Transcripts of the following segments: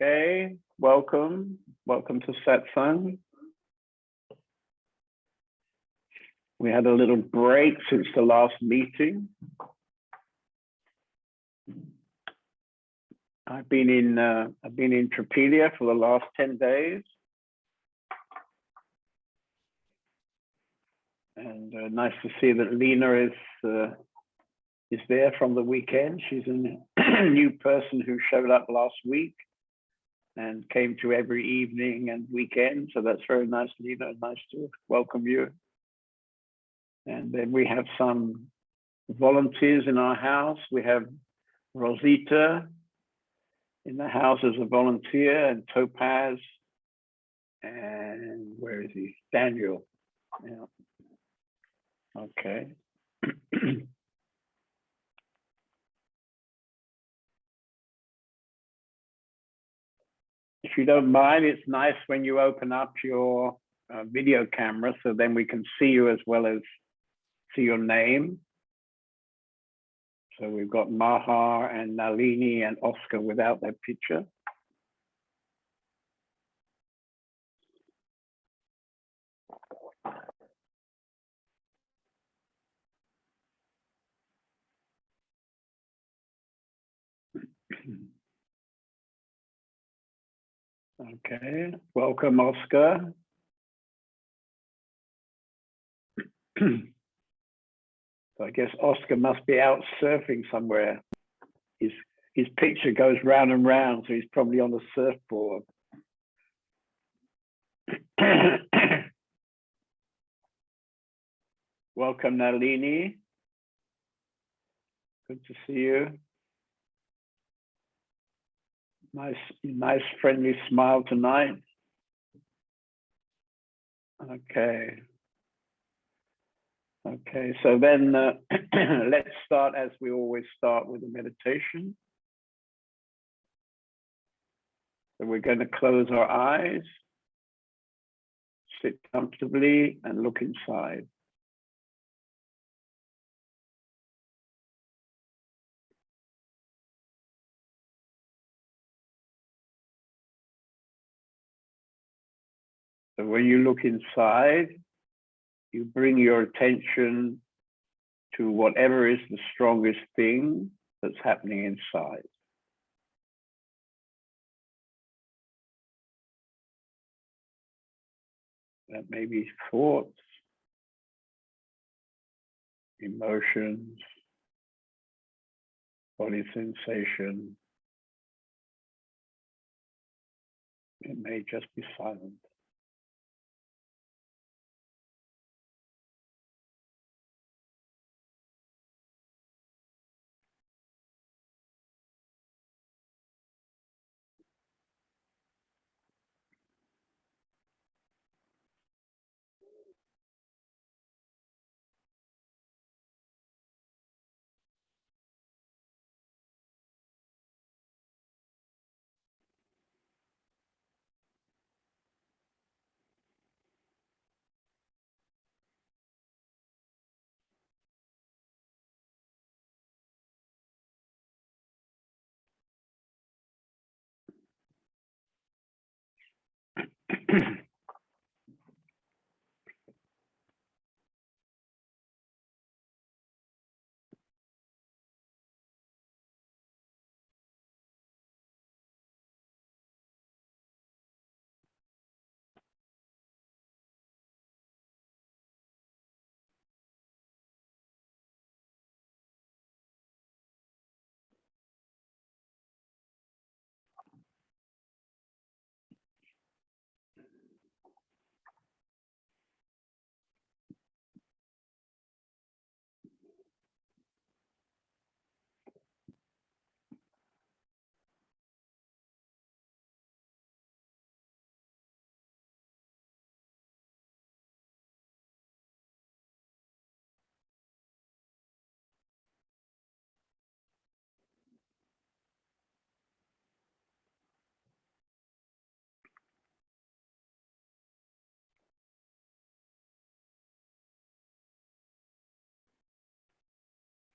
Okay, welcome to Satsang. We had a little break since the last meeting. I've been in Trapelia for the last 10 days. And nice to see that Lena is there from the weekend. She's a new person who showed up last week and came to every evening and weekend. So that's very nice, Lena. Nice to welcome you. And then we have some volunteers in our house. We have Rosita in the house as a volunteer, and Topaz, and where is he? Daniel. Yeah. Okay. If you don't mind, it's nice when you open up your video camera, so then we can see you as well as see your name. So we've got Mahar and Nalini and Oscar without their picture. Okay, welcome, Oscar. So I guess Oscar must be out surfing somewhere. His picture goes round and round, so he's probably on the surfboard. Welcome, Nalini. Good to see you. Nice friendly smile tonight. Okay. Okay, so then let's start as we always start with a meditation. So we're going to close our eyes, sit comfortably, and look inside. So when you look inside, you bring your attention to whatever is the strongest thing that's happening inside. That may be thoughts, emotions, body sensation. It may just be silent.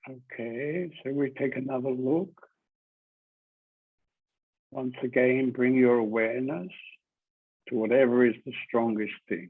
Okay, so we take another look. Once again, bring your awareness to whatever is the strongest thing.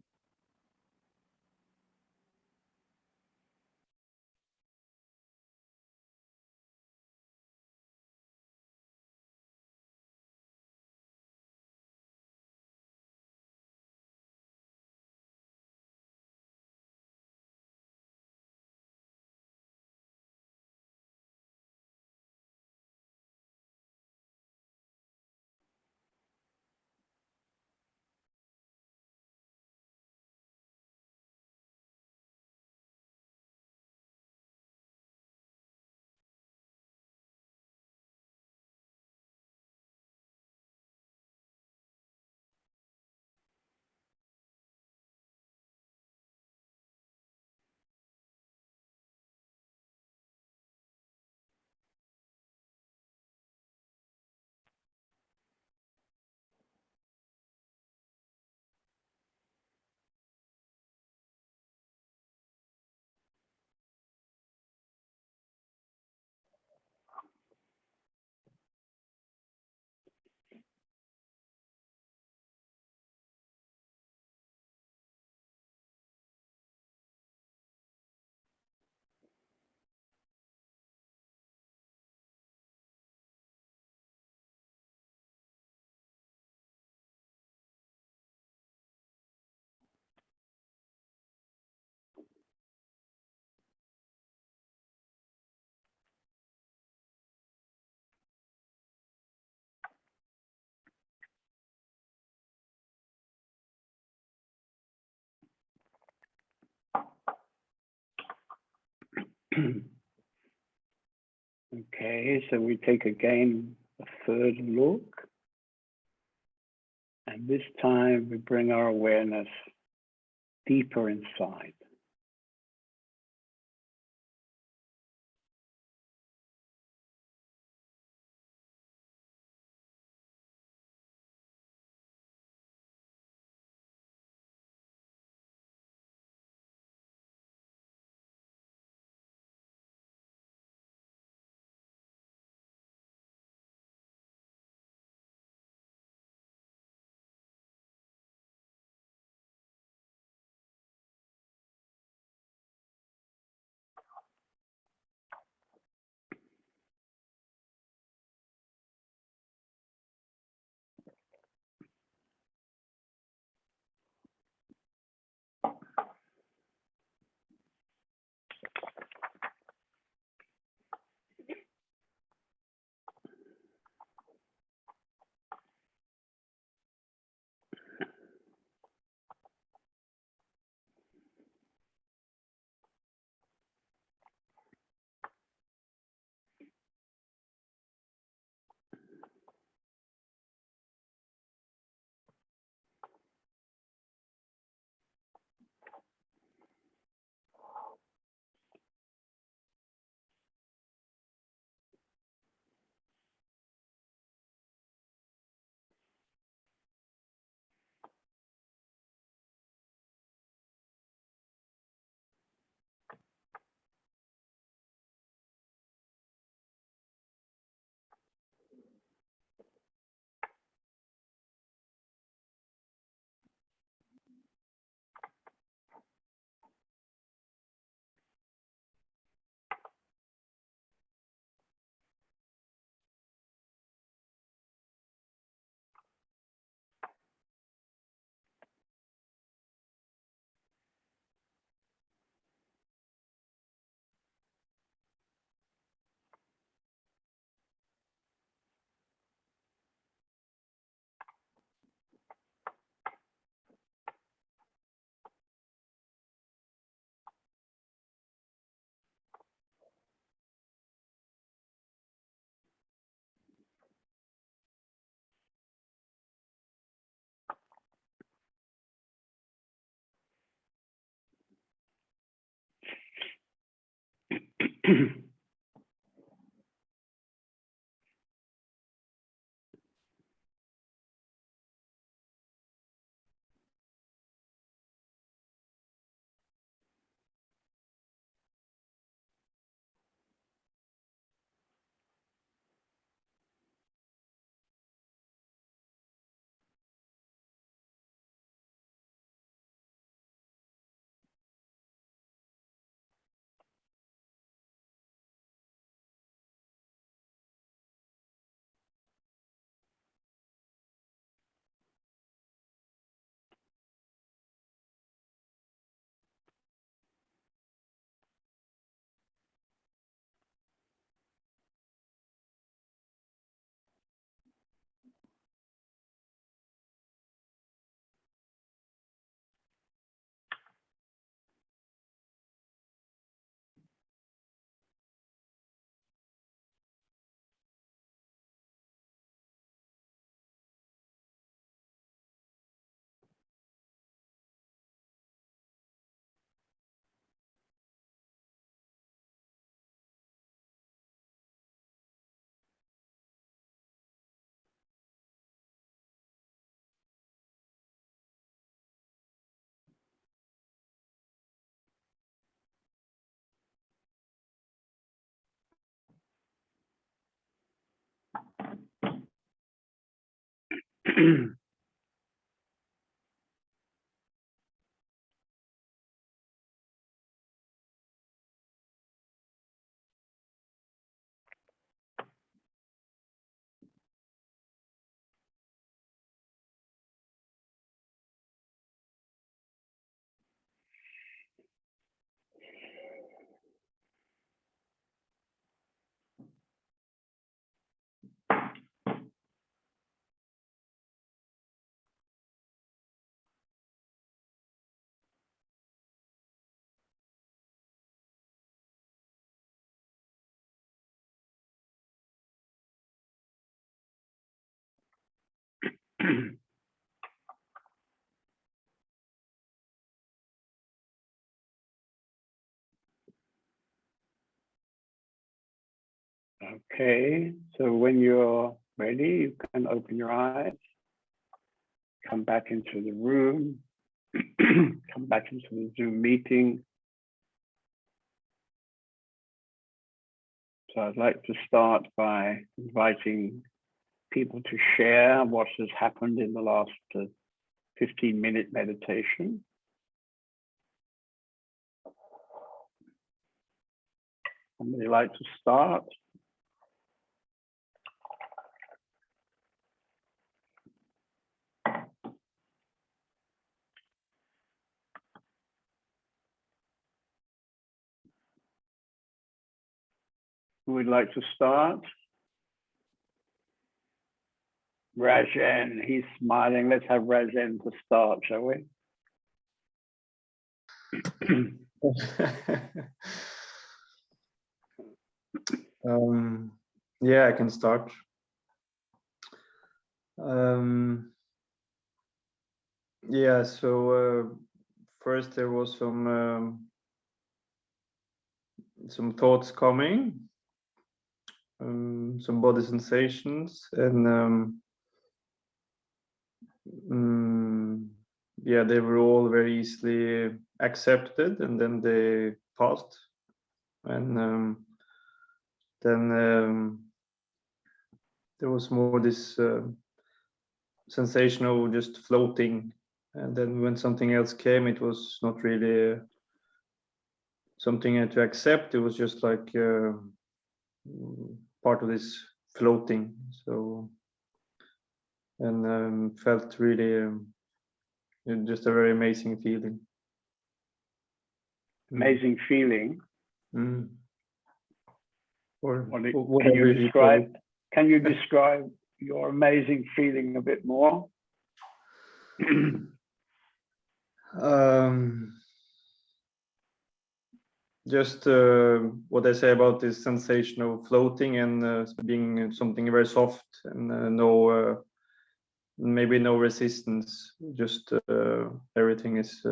Okay, so we take again a third look. And this time we bring our awareness deeper inside. Okay, so when you're ready, you can open your eyes, come back into the room, come back into the Zoom meeting. So I'd like to start by inviting people to share what has happened in the last 15-minute meditation. Somebody like to start? Who would like to start? Rajan, he's smiling. Let's have Rajan to start, shall we? Yeah, I can start. Yeah, so first there was some thoughts coming, some body sensations, and yeah, they were all very easily accepted, and then they passed, and then there was more this sensation of just floating, and then when something else came, it was not really something I had to accept. It was just like part of this floating. So, and felt really just a very amazing feeling. Amazing feeling. Or can you describe your amazing feeling a bit more? Just what I say about this sensation of floating and being something very soft and no, maybe no resistance. Just everything is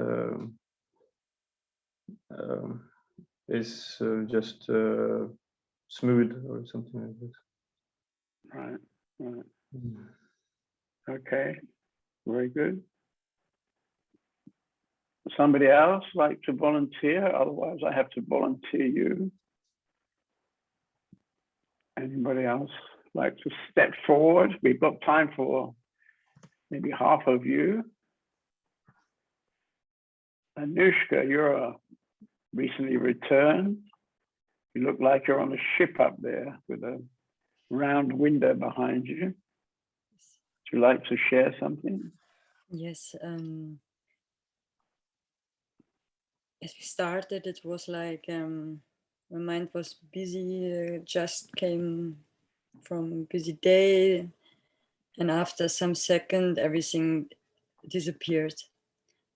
just smooth or something like this. Right. Okay. Very good. Somebody else like to volunteer? Otherwise, I have to volunteer you. Anybody else like to step forward? We've got time for maybe half of you. Anushka, you're recently returned. You look like you're on a ship up there with a round window behind you. Would you like to share something? Yes. As we started, it was like my mind was busy, just came from a busy day, and after some second, everything disappeared.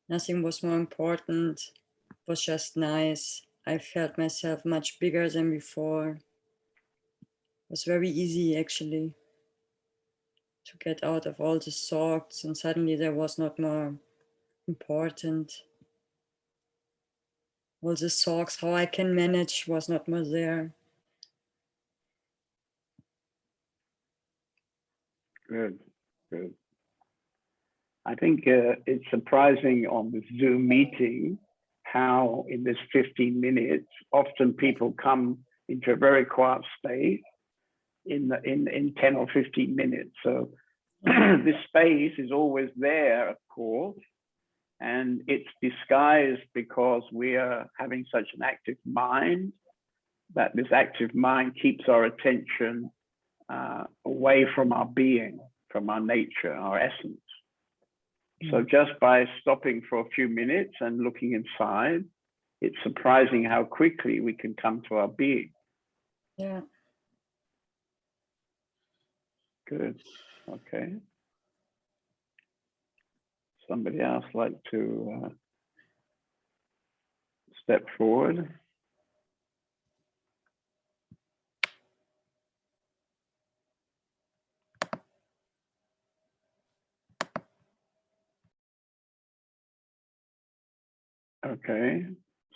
Nothing was more important. It was just nice. I felt myself much bigger than before. It was very easy, actually, to get out of all the thoughts, and suddenly there was not more important. All the thoughts, how I can manage, was not more there. Good, good. I think it's surprising on the Zoom meeting how in this 15 minutes, often people come into a very quiet state in 10 or 15 minutes. So this space is always there, of course, and it's disguised because we are having such an active mind, that this active mind keeps our attention away from our being, from our nature, our essence. So just by stopping for a few minutes and looking inside, it's surprising how quickly we can come to our being. Yeah. Good. Okay. Somebody else like to step forward? Okay,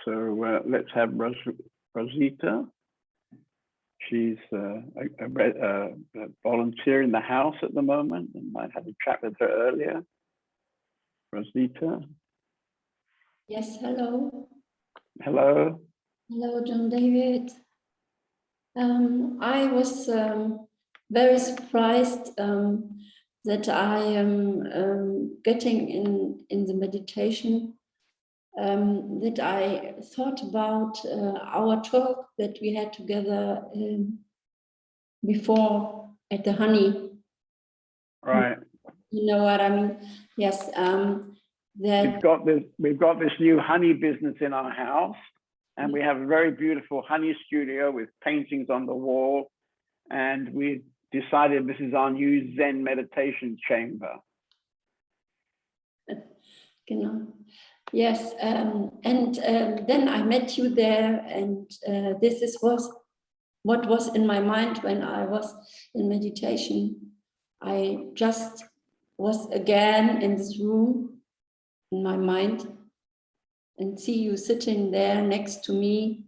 so let's have Rosita. She's a volunteer in the house at the moment, and I had a chat with her earlier. Rosita. Yes, hello. Hello. Hello, John David. I was very surprised that I am getting in the meditation, that I thought about our talk that we had together before at the honey. Right. You know what I mean? Yes. That we've got this new honey business in our house, and we have a very beautiful honey studio with paintings on the wall, and we decided this is our new Zen meditation chamber. Yes, and then I met you there, and this was what was in my mind when I was in meditation. I just was again in this room in my mind and see you sitting there next to me,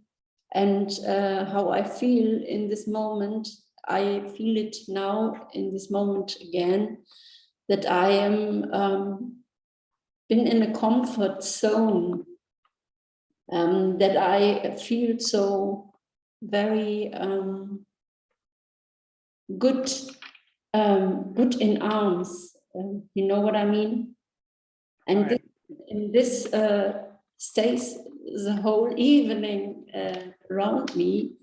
and how I feel in this moment. I feel it now in this moment again, that I am been in a comfort zone, that I feel so very good in arms. You know what I mean? And Right. this stays the whole evening around me.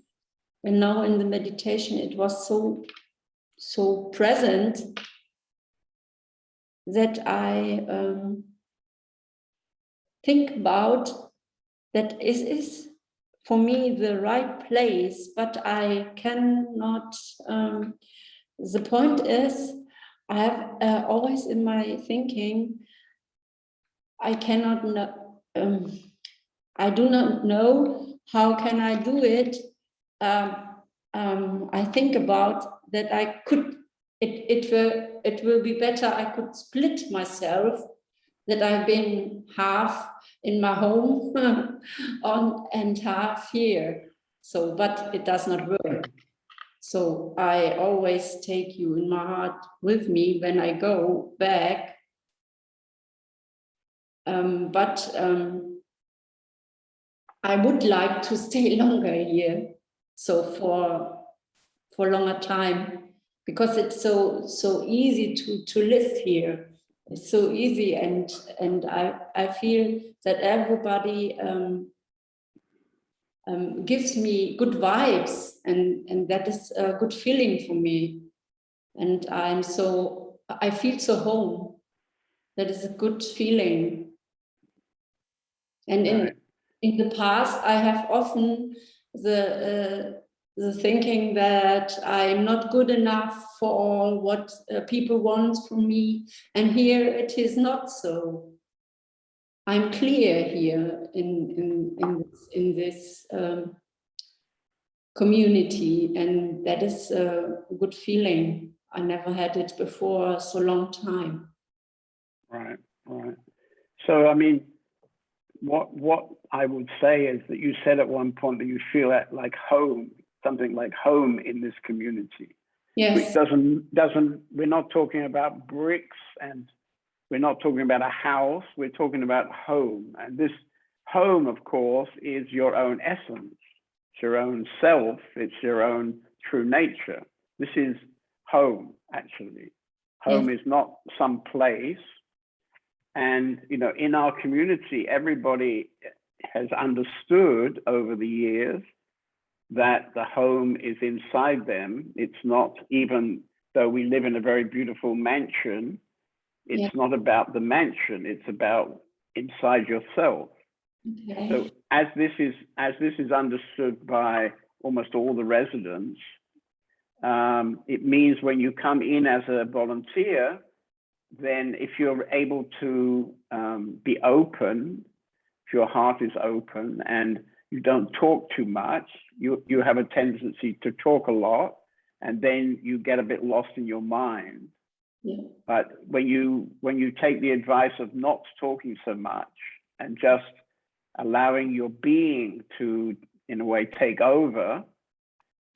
And now in the meditation, it was so present that I think about that is for me the right place, but I cannot. The point is, I have always in my thinking, I cannot know. I do not know how can I do it. I think about that I could. It will be better. I could split myself. That I've been half in my home on and half here. So, but it does not work. So I always take you in my heart with me when I go back. But I would like to stay longer here. So for longer time, because it's so easy to live here. It's so easy, and I feel that everybody gives me good vibes, and that is a good feeling for me. And I feel so home. That is a good feeling. And in the past, I have often the thinking that I'm not good enough for all what people want from me. And here it is not so. I'm clear here in this community, and that is a good feeling. I never had it before so long time. Right. So, I mean, what I would say is that you said at one point that you feel like home, something like home in this community. Yes. Which doesn't. We're not talking about bricks, and we're not talking about a house. We're talking about home, and this home, of course, is your own essence. It's your own self. It's your own true nature. This is home, actually. Home is not some place. And, you know, in our community, everybody has understood over the years that the home is inside them. It's not, even though we live in a very beautiful mansion, it's not about the mansion, it's about inside yourself. Okay. So as this is understood by almost all the residents, it means when you come in as a volunteer, then if you're able to be open, if your heart is open and you don't talk too much, you have a tendency to talk a lot, and then you get a bit lost in your mind. Yeah. But when you take the advice of not talking so much and just allowing your being to, in a way, take over,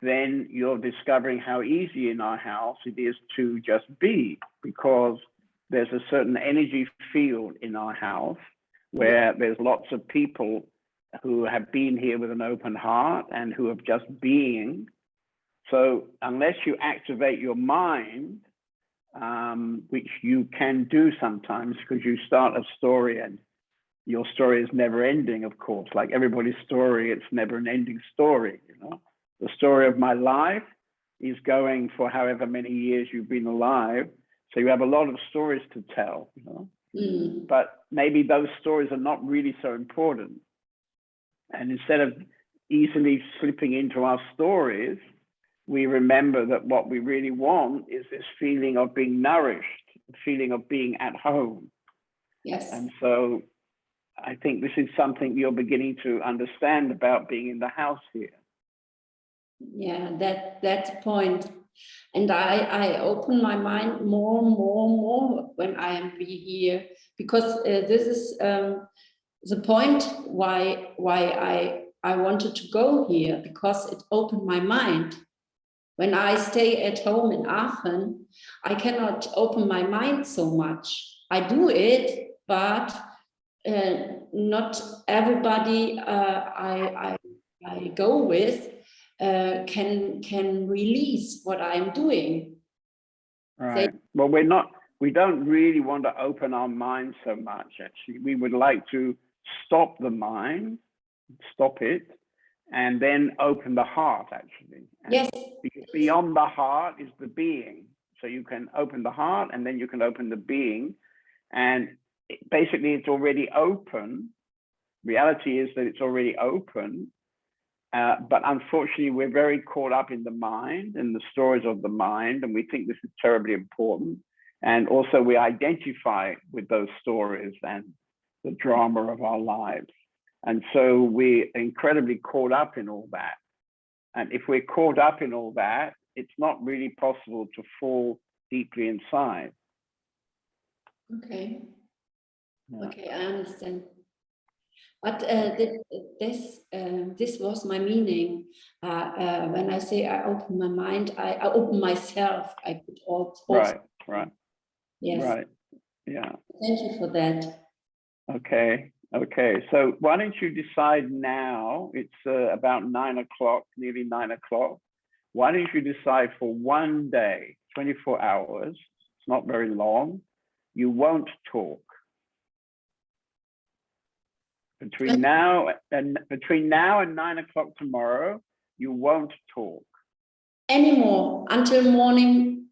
then you're discovering how easy in our house it is to just be, because there's a certain energy field in our house where there's lots of people who have been here with an open heart and who have just being. So unless you activate your mind, which you can do sometimes, because you start a story and your story is never ending, of course, like everybody's story, it's never an ending story, you know. The story of my life is going for however many years you've been alive. So you have a lot of stories to tell, you know. But maybe those stories are not really so important. And instead of easily slipping into our stories, we remember that what we really want is this feeling of being nourished, the feeling of being at home. Yes. And so I think this is something you're beginning to understand about being in the house here. Yeah, that's the point. And I open my mind more when I am here, because this is the point why I wanted to go here, because it opened my mind. When I stay at home in Aachen, I cannot open my mind so much. I do it, but not everybody I go with can release what I'm doing. Right. Well, we don't really want to open our mind so much, actually. We would like to stop the mind, stop it, and then open the heart, actually. And yes. Beyond the heart is the being. So you can open the heart and then you can open the being. And basically it's already open. Reality is that it's already open. But unfortunately, we're very caught up in the mind and the stories of the mind, and we think this is terribly important. And also we identify with those stories and the drama of our lives. And so we're incredibly caught up in all that. And if we're caught up in all that, it's not really possible to fall deeply inside. Okay. Yeah. Okay, I understand. But this was my meaning. When I say I open my mind, I open myself. I could also. Right. Yes. Right. Yeah. Thank you for that. Okay. So why don't you decide now? It's about 9 o'clock, nearly 9 o'clock. Why don't you decide for one day, 24 hours? It's not very long. You won't talk. Between now and 9 o'clock tomorrow, you won't talk. Anymore until morning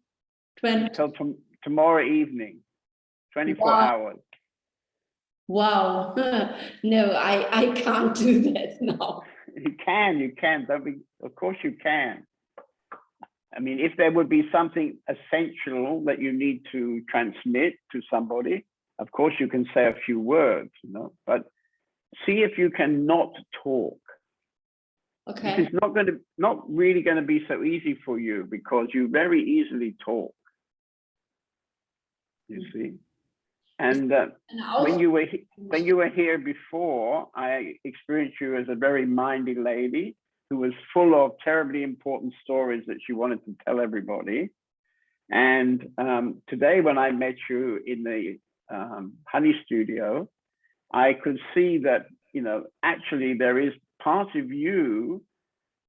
20. Until tomorrow evening, 24 hours. Wow. No, I can't do that now. You can. Don't be, of course you can. I mean, if there would be something essential that you need to transmit to somebody, of course you can say a few words, you know, but see if you can not talk. Okay. This is not really going to be so easy for you, because you very easily talk, you see. And when you were here before, I experienced you as a very mindy lady who was full of terribly important stories that she wanted to tell everybody. And today, when I met you in the honey studio, I could see that, you know, actually there is part of you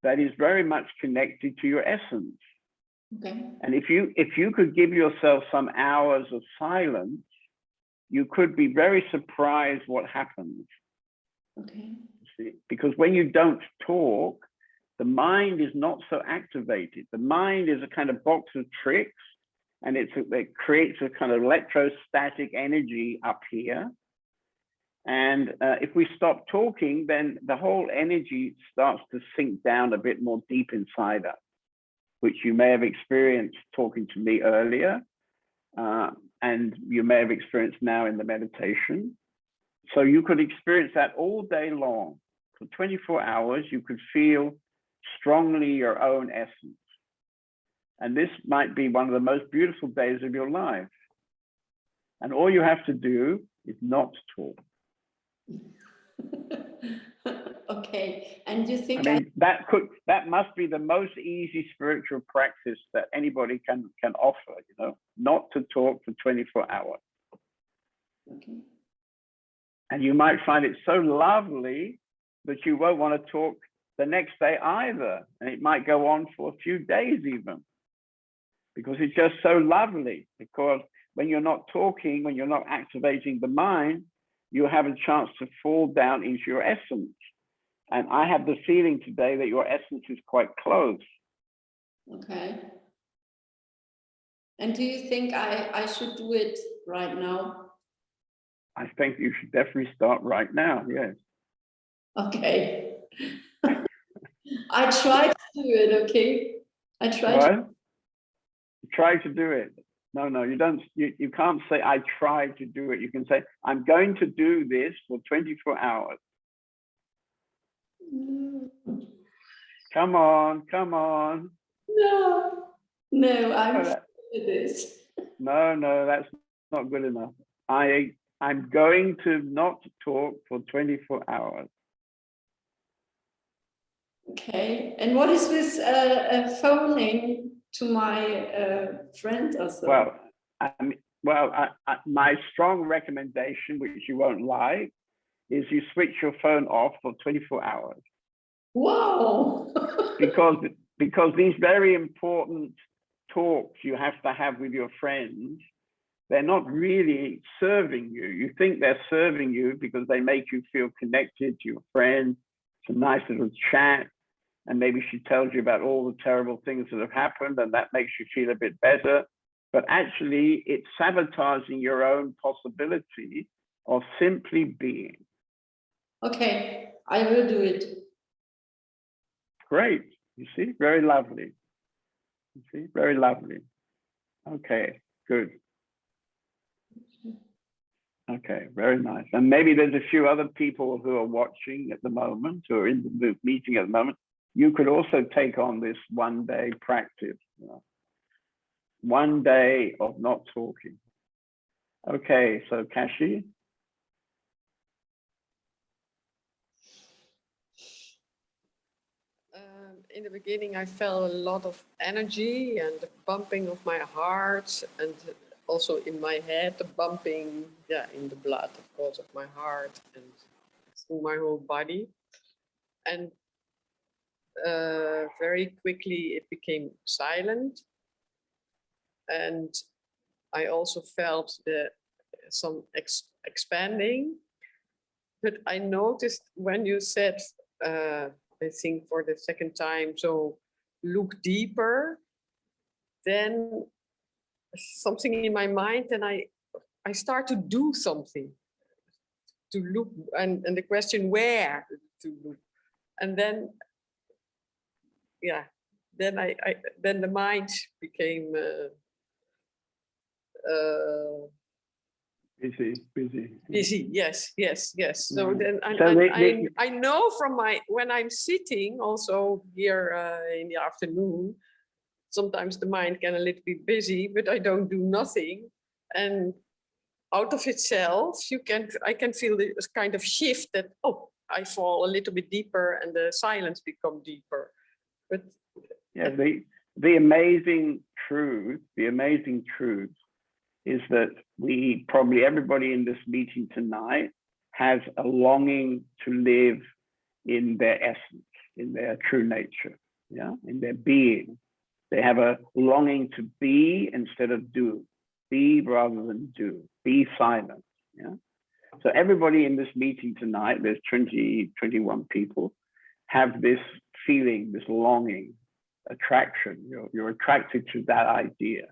that is very much connected to your essence. Okay. And if you could give yourself some hours of silence, you could be very surprised what happens. Okay. See? Because when you don't talk, the mind is not so activated. The mind is a kind of box of tricks, and it creates a kind of electrostatic energy up here. And if we stop talking, then the whole energy starts to sink down a bit more deep inside us, which you may have experienced talking to me earlier, and you may have experienced now in the meditation. So you could experience that all day long. For 24 hours, you could feel strongly your own essence. And this might be one of the most beautiful days of your life. And all you have to do is not talk. Okay. And you think I mean, that must be the most easy spiritual practice that anybody can offer, you know, not to talk for 24 hours. Okay. And you might find it so lovely that you won't want to talk the next day either. And it might go on for a few days even, because it's just so lovely. Because when you're not talking, when you're not activating the mind, you have a chance to fall down into your essence. And I have the feeling today that your essence is quite close. Okay. And do you think I should do it right now? I think you should definitely start right now, yes. Okay. I try to do it, okay? I try to. What? Try to do it. No, you don't. You can't say, I tried to do it. You can say, I'm going to do this for 24 hours. Come on, come on. No, I'm for this. No, that's not good enough. I'm going to not talk for 24 hours. Okay. And what is this phoning to my friend or so? Well, my strong recommendation, which you won't like, is you switch your phone off for 24 hours. Wow. because these very important talks you have to have with your friends, they're not really serving you. You think they're serving you because they make you feel connected to your friend. It's a nice little chat. And maybe she tells you about all the terrible things that have happened, and that makes you feel a bit better. But actually, it's sabotaging your own possibility of simply being. Okay, I will do it. Great. You see, very lovely. You see, very lovely. Okay, good. Okay, very nice. And maybe there's a few other people who are watching at the moment, who are in the meeting at the moment. You could also take on this one-day practice. You know? One day of not talking. Okay, so Kashi. In the beginning, I felt a lot of energy and the bumping of my heart, and also in my head, the bumping, in the blood, of course, of my heart and through my whole body. And very quickly, it became silent. And I also felt some expanding. But I noticed when you said, I think for the second time, so look deeper, then something in my mind, and I start to do something, to look, and the question where to look. And then, then the mind became busy. Yes. So then I know from when I'm sitting also here in the afternoon, sometimes the mind can a little bit busy, but I don't do nothing, and out of itself I can feel this kind of shift that I fall a little bit deeper and the silence become deeper. But yeah, the amazing truth is that everybody in this meeting tonight has a longing to live in their essence, in their true nature, in their being. They have a longing to be instead of do. Be rather than do. Be silent. Yeah. So everybody in this meeting tonight, there's 21 people, have this feeling, this longing, attraction. You're attracted to that idea.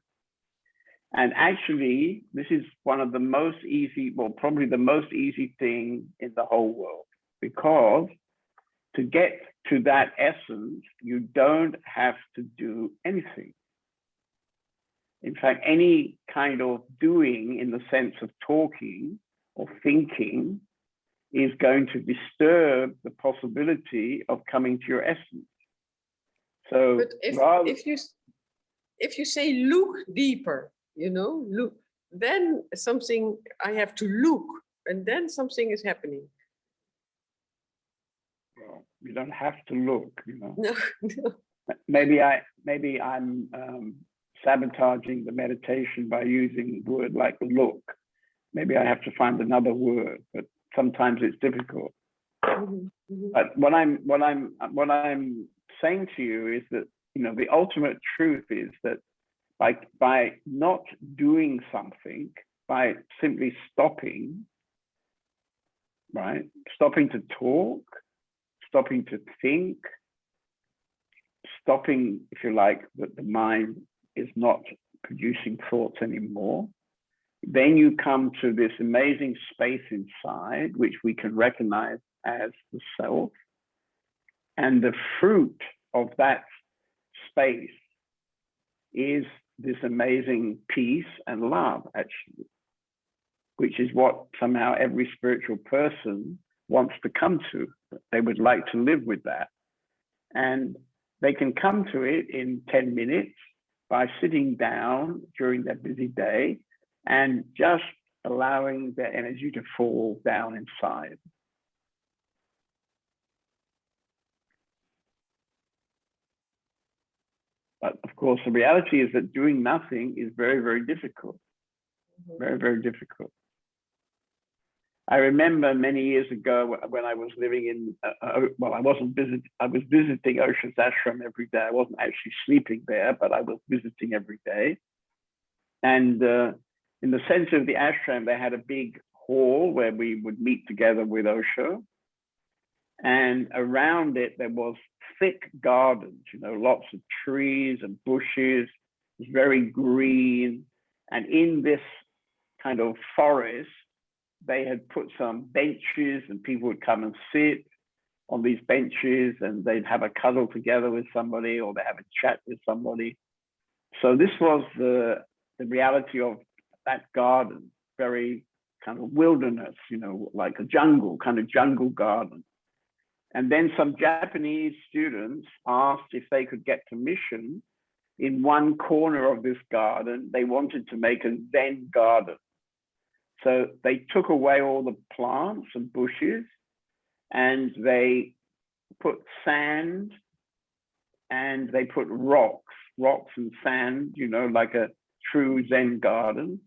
And actually, this is one of the most easy, well, probably the most easy thing in the whole world, because to get to that essence, you don't have to do anything. In fact, any kind of doing in the sense of talking or thinking is going to disturb the possibility of coming to your essence. So, but if you say look deeper, you know, look, then something, I have to look, and then something is happening. well, you don't have to look, you know. No, no. Maybe I'm sabotaging the meditation by using a word like look. Maybe I have to find another word, but sometimes it's difficult. Mhm, mhm. But what I'm saying to you is that, you know, the ultimate truth is that by not doing something, by simply stopping, right? Stopping to talk, stopping to think, stopping, if you like, that the mind is not producing thoughts anymore. Then you come to this amazing space inside, which we can recognize as the self. And the fruit of that space is this amazing peace and love, actually, which is what somehow every spiritual person wants to come to. They would like to live with that. And they can come to it in 10 minutes by sitting down during their busy day and just allowing their energy to fall down inside. But of course, the reality is that doing nothing is very, very difficult. Very, very difficult. I remember many years ago when I was living in, well, I was visiting Osho's ashram every day. I wasn't actually sleeping there, but I was visiting every day. And in the center of the ashram, they had a big hall where we would meet together with Osho. And around it, there was thick gardens, you know, lots of trees and bushes. It was very green. And in this kind of forest, they had put some benches and people would come and sit on these benches and they'd have a cuddle together with somebody or they have a chat with somebody. So this was the reality of that garden, very kind of wilderness, you know, like a jungle, kind of jungle garden. And then some Japanese students asked if they could get permission in one corner of this garden. They wanted to make a Zen garden. So they took away all the plants and bushes and they put sand and they put rocks and sand, you know, like a true Zen garden,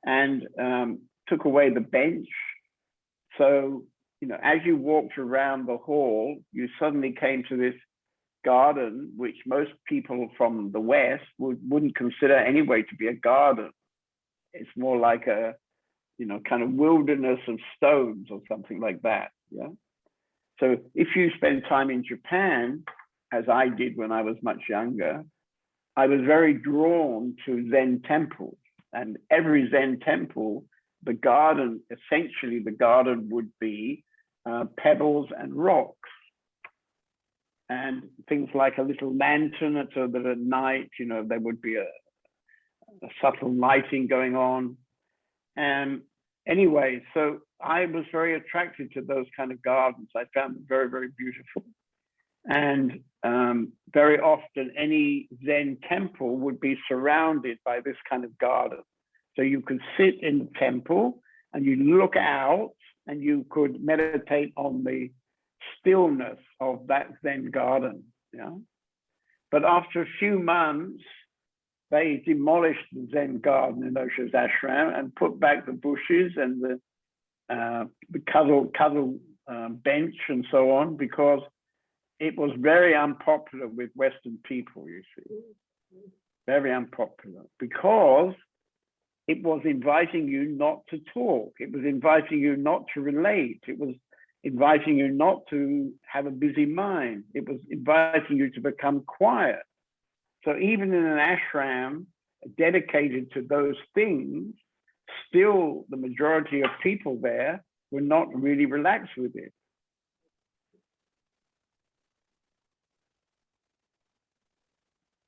and took away the bench. So, you know, as you walked around the hall, you suddenly came to this garden, which most people from the West wouldn't consider anyway to be a garden. It's more like a, you know, kind of wilderness of stones or something like that. Yeah. So if you spend time in Japan, as I did when I was much younger, I was very drawn to Zen temples. And every Zen temple, the garden, essentially the garden would be pebbles and rocks. And things like a little lantern, so that at night, you know, there would be a subtle lighting going on. And anyway, so I was very attracted to those kind of gardens. I found them very, very beautiful. And very often any Zen temple would be surrounded by this kind of garden. So you could sit in the temple and you look out and you could meditate on the stillness of that Zen garden. Yeah. But after a few months, they demolished the Zen garden in Osho's ashram and put back the bushes and the cuddle bench and so on, because it was very unpopular with Western people, you see. Very unpopular, because it was inviting you not to talk. It was inviting you not to relate. It was inviting you not to have a busy mind. It was inviting you to become quiet. So even in an ashram dedicated to those things, still the majority of people there were not really relaxed with it.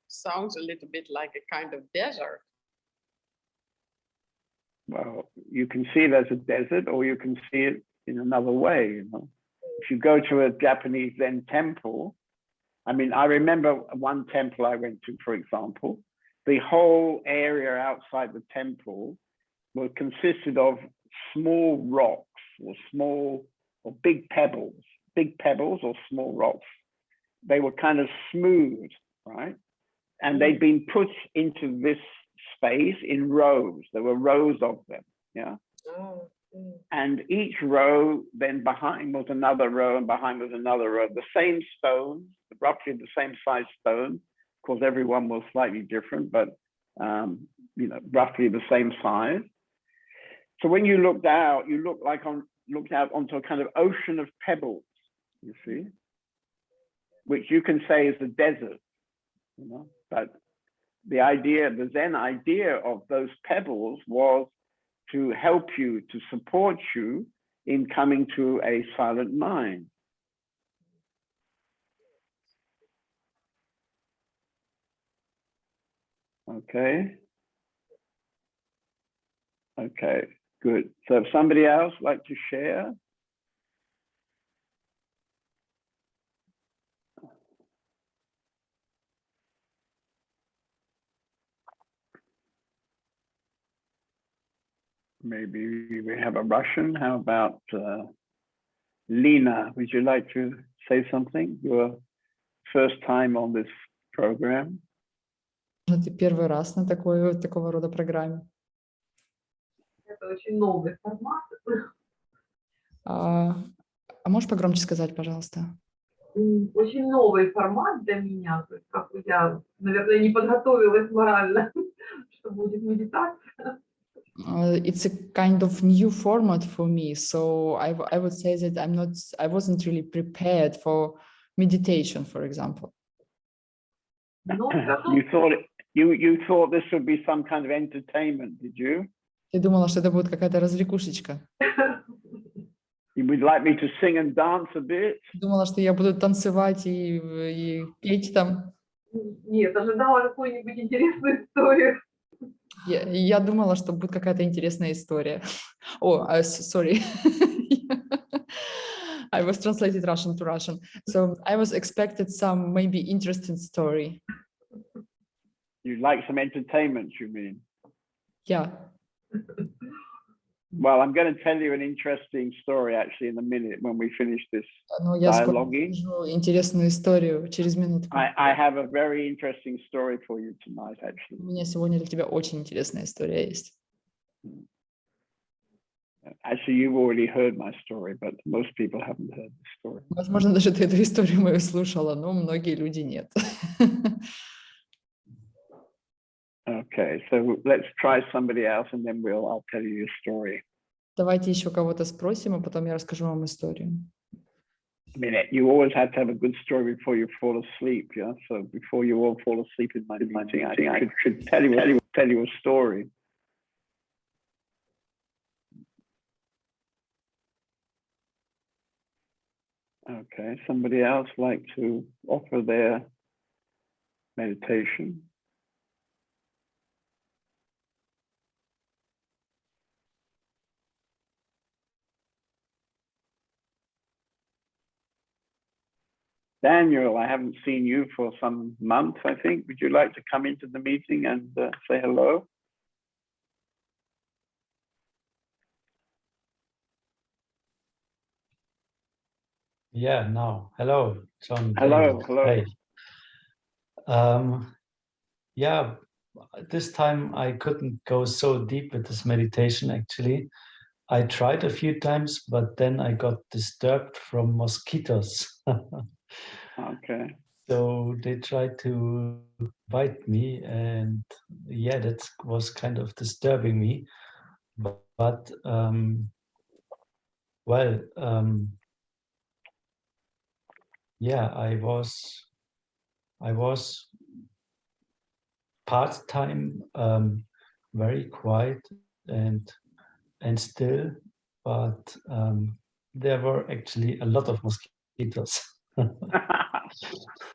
Sounds a little bit like a kind of desert. Well, you can see it as a desert, or you can see it in another way, you know. If you go to a Japanese Zen temple, I mean, I remember one temple I went to, for example, the whole area outside the temple consisted of small rocks or small or big pebbles or small rocks. They were kind of smooth, right? And they'd been put into this space in rows. There were rows of them, yeah? Oh, And each row, then behind was another row, and behind was another row. The same stones, roughly the same size stone. Of course, everyone was slightly different, but you know, roughly the same size. So when you looked out, you looked out onto a kind of ocean of pebbles, you see, which you can say is the desert, you know. But the idea, the Zen idea of those pebbles was to help you, to support you in coming to a silent mind. Okay. Okay, good. So if somebody else like to share? Maybe we have a Russian. How about Lena? Would you like to say something? Your first time on this program. Ты первый раз на такого рода программе. Это очень новый формат. А можешь погромче сказать, пожалуйста? Очень новый формат для меня. То есть, как бы я, наверное, не подготовилась морально, что будет медитация. It's a kind of new format for me, so I would say that I wasn't really prepared for meditation, for example. Но You thought this would be some kind of entertainment, did you? Ты думала, что это будет какая-то развлекушечка? You would like me to sing and dance a bit? Думала, что я буду танцевать и петь там? Нет, ожидала какую-нибудь интересную историю. Я думала, что будет какая-то интересная история. Sorry. I was translated Russian to Russian. So I was expected some maybe interesting story. You like some entertainment, you mean? Yeah. Well, I'm going to tell you an interesting story actually in a minute when we finish this Но я скоро dialogue. расскажу интересную историю через минутку. I have a very interesting story for you tonight, actually. У меня сегодня для тебя очень интересная история есть. Actually, you've already heard my story, but most people haven't heard the story. Возможно, даже ты эту историю мою слушала, но многие люди нет. Okay, so let's try somebody else and then I'll tell you your story. Давайте еще кого-то спросим, а потом я расскажу вам историю. I mean, you always have to have a good story before you fall asleep, yeah? So before you all fall asleep in my meeting, I think I should tell you a story. Okay, somebody else like to offer their meditation? Daniel, I haven't seen you for some months, I think. Would you like to come into the meeting and say hello? Yeah, no. Hello, John. Hello, David. hello. Hey. Yeah, this time I couldn't go so deep with this meditation, actually. I tried a few times, but then I got disturbed from mosquitoes. Okay. So they tried to bite me, and yeah, that was kind of disturbing me. But well, yeah, I was part-time, very quiet and still, but there were actually a lot of mosquitoes.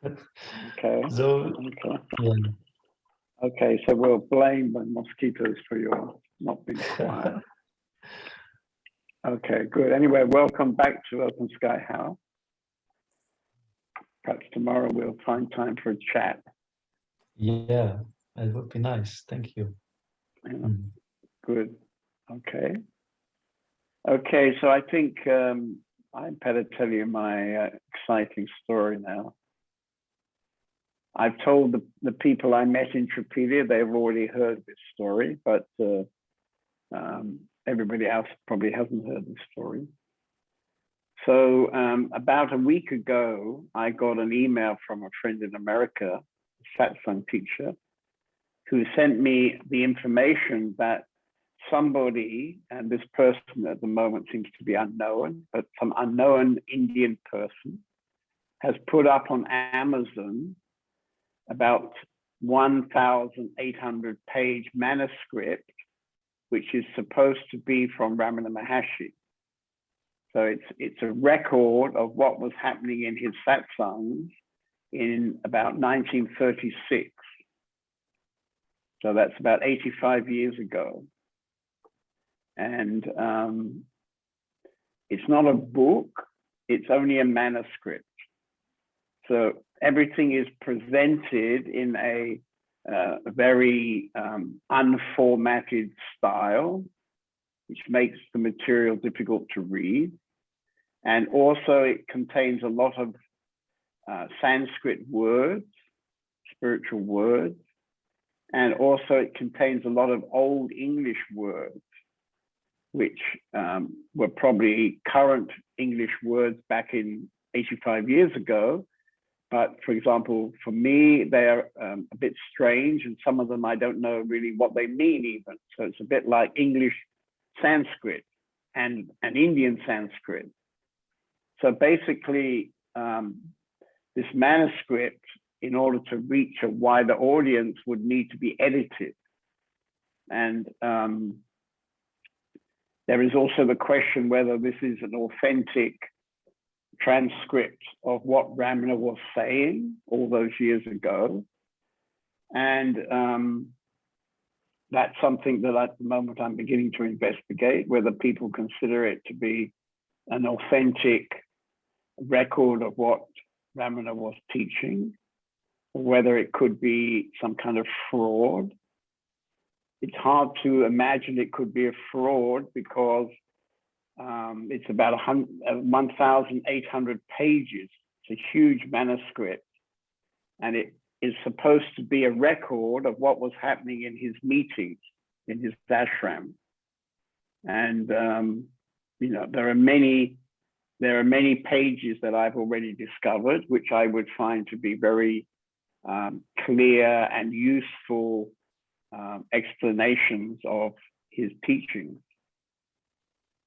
Okay. So Okay. yeah. Okay. So we'll blame the mosquitoes for your not being quiet. Okay. Good. Anyway, welcome back to Open Sky House. Perhaps tomorrow we'll find time for a chat. Yeah, it would be nice. Thank you. Yeah. Good. Okay. Okay. So I think I better tell you my exciting story now. I've told the people I met in Trapedia, they've already heard this story, but everybody else probably hasn't heard the story. So about a week ago, I got an email from a friend in America, a satsang teacher, who sent me the information that somebody, and this person at the moment seems to be unknown, but some unknown Indian person has put up on Amazon about 1,800 page manuscript, which is supposed to be from Ramana Maharshi. So it's a record of what was happening in his satsangs in about 1936. So that's about 85 years ago. And it's not a book, it's only a manuscript. So everything is presented in a very unformatted style, which makes the material difficult to read. And also it contains a lot of Sanskrit words, spiritual words. And also it contains a lot of Old English words, which were probably current English words back in 85 years ago. But for example, for me, they are a bit strange, and some of them I don't know really what they mean even. So it's a bit like English Sanskrit and Indian Sanskrit. So basically, this manuscript, in order to reach a wider audience, would need to be edited. And there is also the question whether this is an authentic transcript of what Ramana was saying all those years ago. And that's something that at the moment I'm beginning to investigate, whether people consider it to be an authentic record of what Ramana was teaching, or whether it could be some kind of fraud. It's hard to imagine it could be a fraud because it's about 1,800 pages. It's a huge manuscript, and it is supposed to be a record of what was happening in his meetings, in his ashram. And you know, there are many pages that I've already discovered, which I would find to be very clear and useful explanations of his teachings.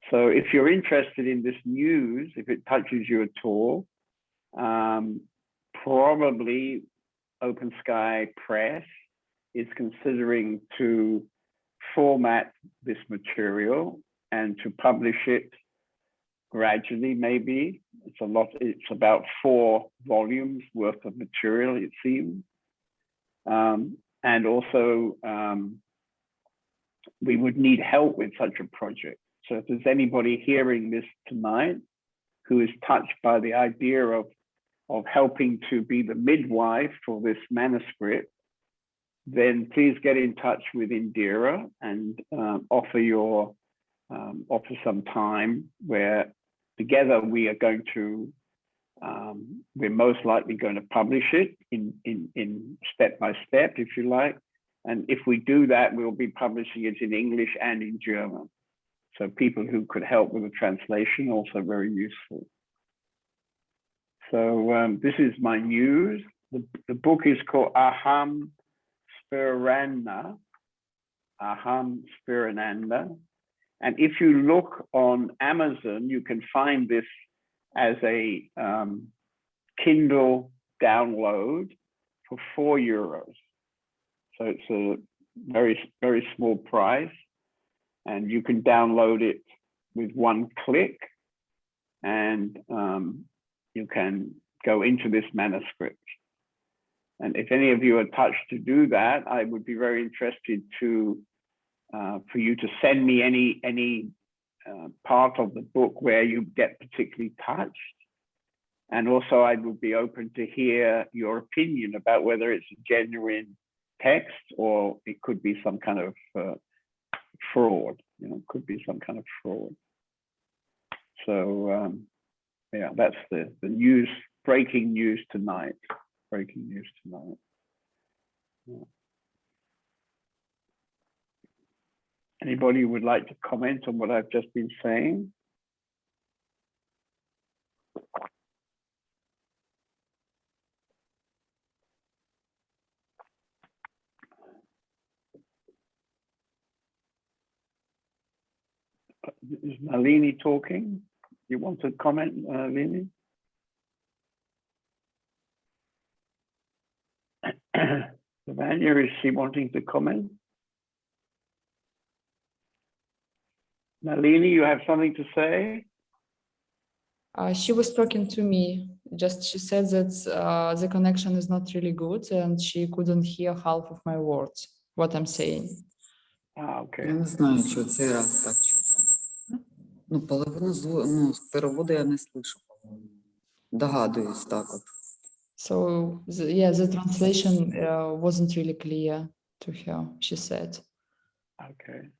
So if you're interested in this news, if it touches you at all, probably Open Sky Press is considering to format this material and to publish it gradually, maybe. It's about 4 volumes worth of material, it seems. And also, we would need help with such a project. So if there's anybody hearing this tonight who is touched by the idea of helping to be the midwife for this manuscript, then please get in touch with Indira and offer some time where together we are going to, we're most likely going to publish it in step by step, if you like. And if we do that, we'll be publishing it in English and in German. So people who could help with the translation, also very useful. So this is my news. The book is called Aham Spirananda. Aham Spirananda. And if you look on Amazon, you can find this as a Kindle download for €4. So it's a very, very small price. And you can download it with one click. And you can go into this manuscript. And if any of you are touched to do that, I would be very interested to for you to send me any part of the book where you get particularly touched. And also I would be open to hear your opinion about whether it's a genuine text or it could be some kind of fraud, could be some kind of fraud. So yeah, that's the news, breaking news tonight. Breaking news tonight. Yeah. Anybody would like to comment on what I've just been saying? Is Nalini talking? You want to comment, Nalini? Savannah, is she wanting to comment? Nalini, you have something to say? She was talking to me. Just she said that the connection is not really good and she couldn't hear half of my words, what I'm saying. Ah, okay. Я не знаю, що цей раз так, що там. Ну, половину переводу я не слышу, по-моєму. Догадуюсь так от. So the translation wasn't really clear to her, she said. Okay.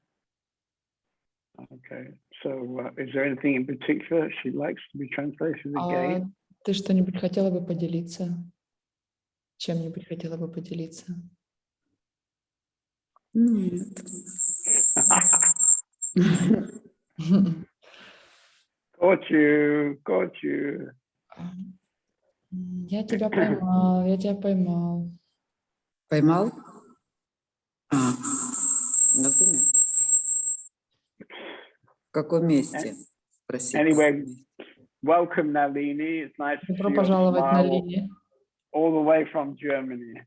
Okay. So is there anything in particular she likes to be translated again? Ты что-нибудь хотела бы поделиться? Чем-нибудь хотела бы поделиться? Нет. Got you. Я тебя поймал. Поймал? На зуме? В каком месте? Спроси. Anyway, welcome, Nalini. It's nice to see Добро you пожаловать, smile Налине. all the way from Germany.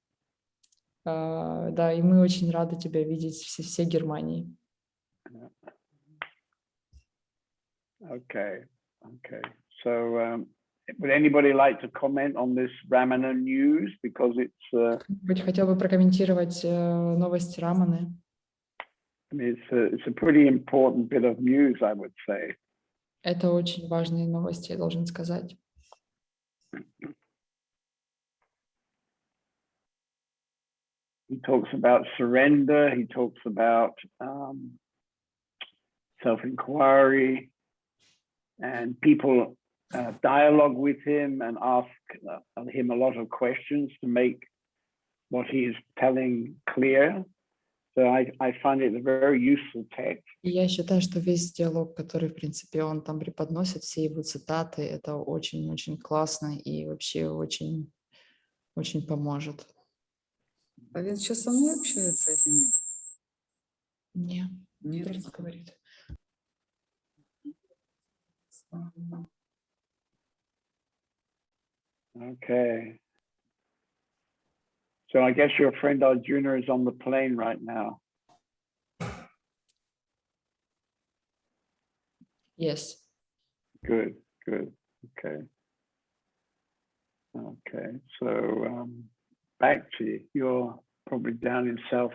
Да, и мы очень рады тебя видеть все Германии. Okay. So would anybody like to comment on this Ramana news? Because it's Кто-нибудь хотел бы прокомментировать новости Раманы? I mean, it's a pretty important bit of news, I would say. Это очень важные новости, я должен сказать. He talks about surrender. He talks about self-enquiry, and people dialogue with him and ask him a lot of questions to make what he is telling clear. So I find it a very useful text. И я считаю, что весь диалог, который, в принципе, он там преподносит, все его цитаты, это очень-очень классно и вообще очень поможет. А він ще со мною общается или нет? Нет, Нет. просто говорит. Okay. So I guess your friend Arjuna is on the plane right now. Yes. Good. Okay. So back to you. You're probably down in south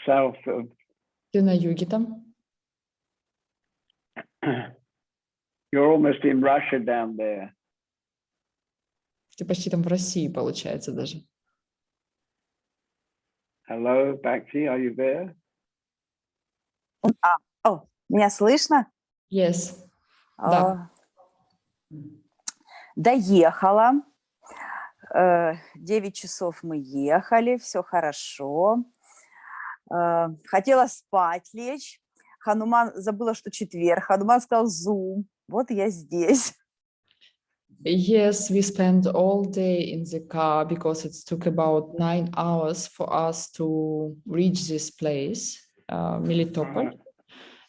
of. Ты на юге там? You're almost in Russia down there. Ты почти там в России, получается, даже. Hello, Bhakti, are you there? Меня слышно? Yes. Да. Доехала. 9 часов мы ехали, все хорошо. Хотела спать лечь. Хануман забыла, что четверг. Хануман сказал Zoom. Вот я здесь. Yes, we spent all day in the car because it took about 9 hours for us to reach this place, Melitopol.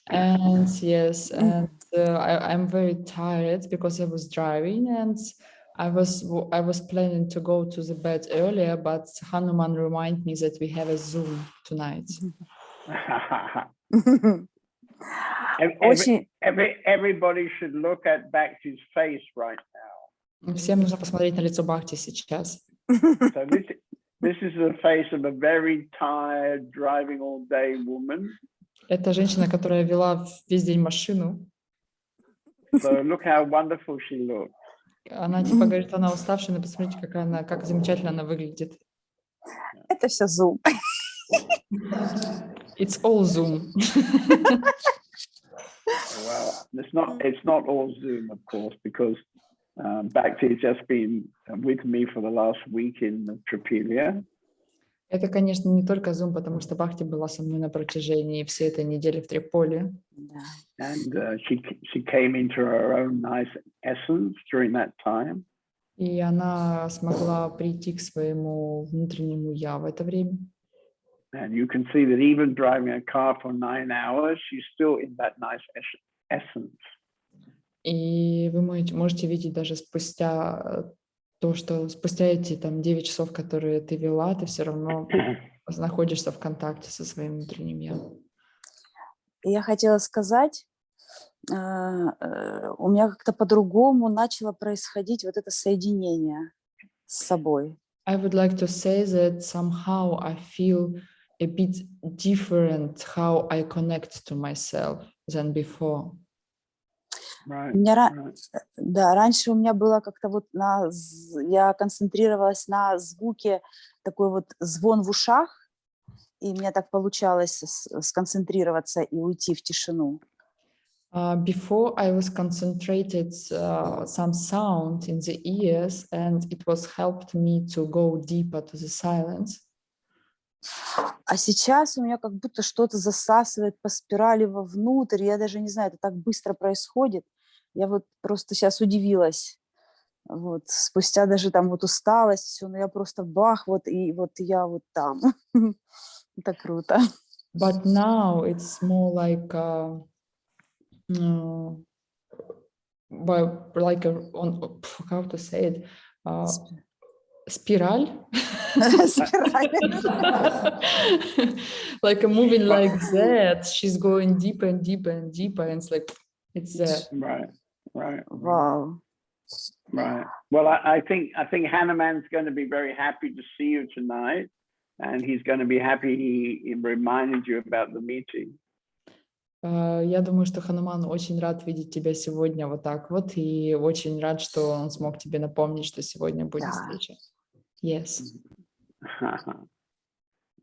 And yes, and I'm very tired because I was driving and I was planning to go to the bed earlier, but Hanuman reminded me that we have a Zoom tonight. Очень, Everybody should look at Bhakti's face right now. Всем нужно посмотреть на лицо Бхакти сейчас. So this is the face of a very tired, driving all day woman. Это женщина, которая вела весь день машину. So look how wonderful she looks. Она типа говорит, она уставшая, но посмотрите, как замечательно она выглядит. это все Zoom. It's all Zoom. Well, it's not all Zoom, of course, because Bhakti has just been with me for the last week in Tripelia. Это, конечно, не только Zoom, потому что Бхакти была со мной на протяжении всей этой недели в Триполи. And she came into her own nice essence during that time. И она смогла прийти к своему внутреннему я в это время. And you can see that even driving a car for 9 hours, she's still in that nice essence. И вы можете видеть даже спустя то, что спустя эти там 9 часов, которые ты вела, ты все равно находишься в контакте со своим внутренним я. Я хотела сказать, у меня как-то по-другому начало происходить вот это соединение с собой. I would like to say that somehow I feel a bit different how I connect to myself than before. Right. Да, раньше у меня было как-то вот я концентрировалась на звуке, такой вот звон в ушах, и мне так получалось сконцентрироваться и уйти в тишину. Before I was concentrated some sound in the ears, and it was helped me to go deeper to the silence. А сейчас у меня как будто что-то засасывает по спирали вовнутрь. Я даже не знаю, это так быстро происходит. Я вот просто сейчас удивилась. Вот, спустя даже там вот усталость, все, но я просто бах, вот, и вот я вот там. Это круто. But now it's more like how to say it? Spiral? Like a moving like that. She's going deeper and deeper and deeper, and it's there. Right. Wow. Right. Well, I think Hanuman's going to be very happy to see you tonight, and he's going to be happy he reminded you about the meeting. Я думаю, что Хануман очень рад видеть тебя сегодня вот так вот, и очень рад, что он смог тебе напомнить, что сегодня будет встреча. Yes.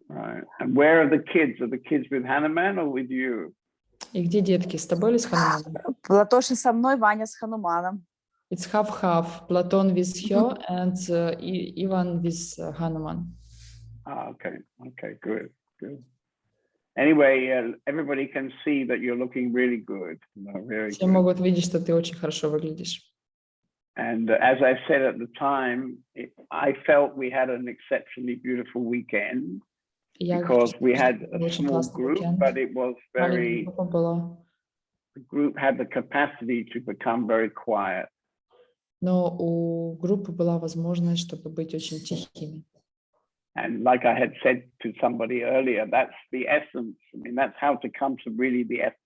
Right. And where are the kids? Are the kids with Hanuman or with you? И где детки? С тобой или с Хануманом? Платоша со мной, Ваня с Хануманом. It's half-half. Platon with her and Ivan with Hanuman. Okay. Good. Anyway, everybody can see that you're looking really good. Very Все good. могут видеть, что ты очень хорошо выглядишь. And as I said at the time, I felt we had an exceptionally beautiful weekend because we had a small group, but it was the group had the capacity to become very quiet. Но у группы была возможность, чтобы быть очень тихими. And like I had said to somebody earlier, that's the essence. I mean, that's how to come to really the essence.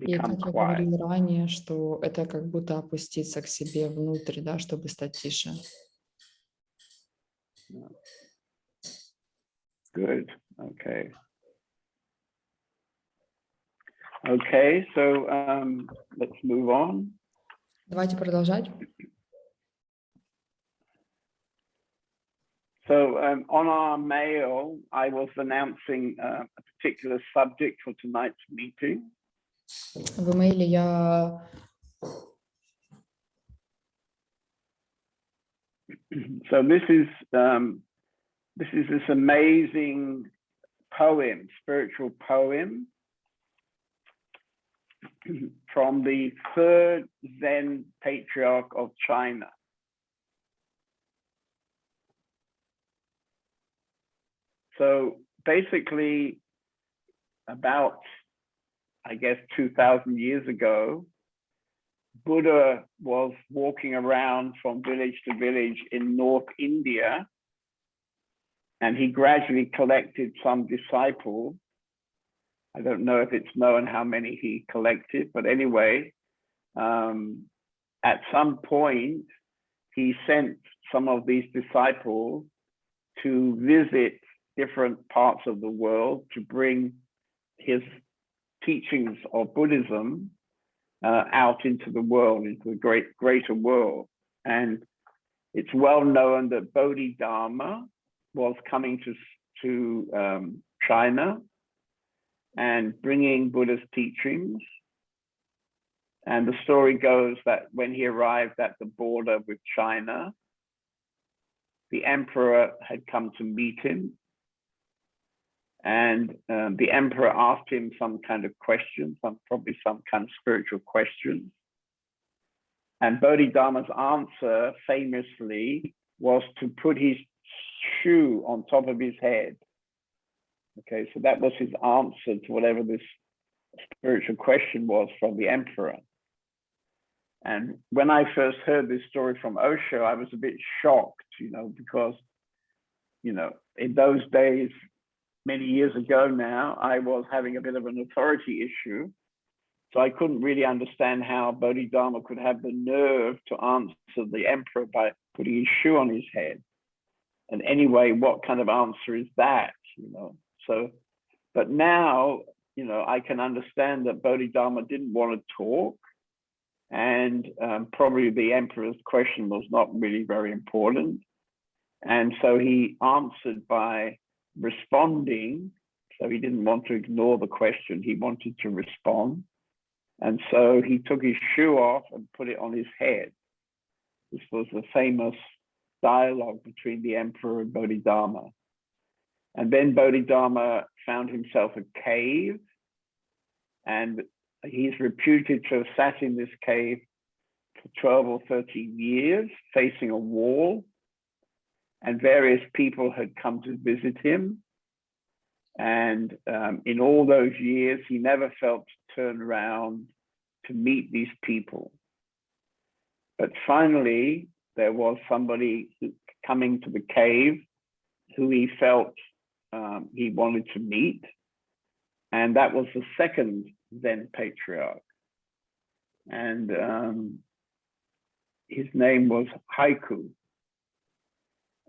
И как я говорила ранее, что это как будто опуститься к себе внутрь, да, чтобы стать тише. Good. Okay. So let's move on. Давайте продолжать. So on our mail, I was announcing a particular subject for tonight's meeting. В имейле я... So this is this amazing poem, spiritual poem. from the third Zen patriarch of China. So basically, about, I guess, 2,000 years ago, Buddha was walking around from village to village in North India, and he gradually collected some disciples. I don't know if it's known how many he collected, but anyway, at some point, he sent some of these disciples to visit different parts of the world to bring his teachings of Buddhism out into the world, into the greater world. And it's well known that Bodhidharma was coming to China and bringing Buddha's teachings. And the story goes that when he arrived at the border with China, the emperor had come to meet him. And the emperor asked him some kind of question, probably some kind of spiritual question. And Bodhidharma's answer, famously, was to put his shoe on top of his head. Okay, so that was his answer to whatever this spiritual question was from the emperor. And when I first heard this story from Osho, I was a bit shocked, because, in those days, many years ago now, I was having a bit of an authority issue. So I couldn't really understand how Bodhidharma could have the nerve to answer the emperor by putting his shoe on his head. And anyway, what kind of answer is that, So, but now, I can understand that Bodhidharma didn't want to talk, and probably the emperor's question was not really very important. And so he answered by responding. So he didn't want to ignore the question, he wanted to respond. And so he took his shoe off and put it on his head. This was the famous dialogue between the emperor and Bodhidharma. And then Bodhidharma found himself a cave, and he's reputed to have sat in this cave for 12 or 13 years, facing a wall, and various people had come to visit him. And in all those years, he never felt to turn around to meet these people. But finally, there was somebody coming to the cave who he felt he wanted to meet. And that was the second Zen patriarch. And his name was Haiku.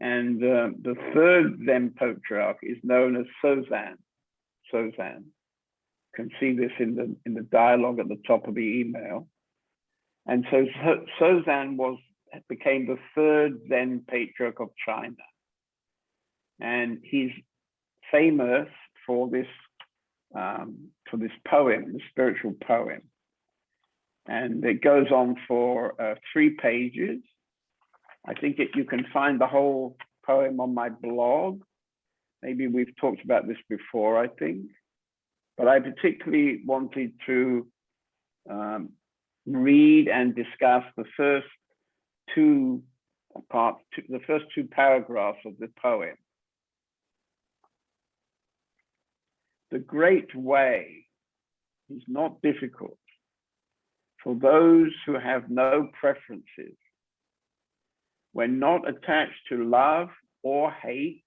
And the third Zen patriarch is known as Sozan. Sozan. You can see this in the dialogue at the top of the email. And so Sozan became the third Zen patriarch of China. And he's famous for this poem, the spiritual poem. And it goes on for 3 pages. I think you can find the whole poem on my blog. Maybe we've talked about this before, I think. But I particularly wanted to read and discuss the first two paragraphs of the poem. The great way is not difficult for those who have no preferences. When not attached to love or hate,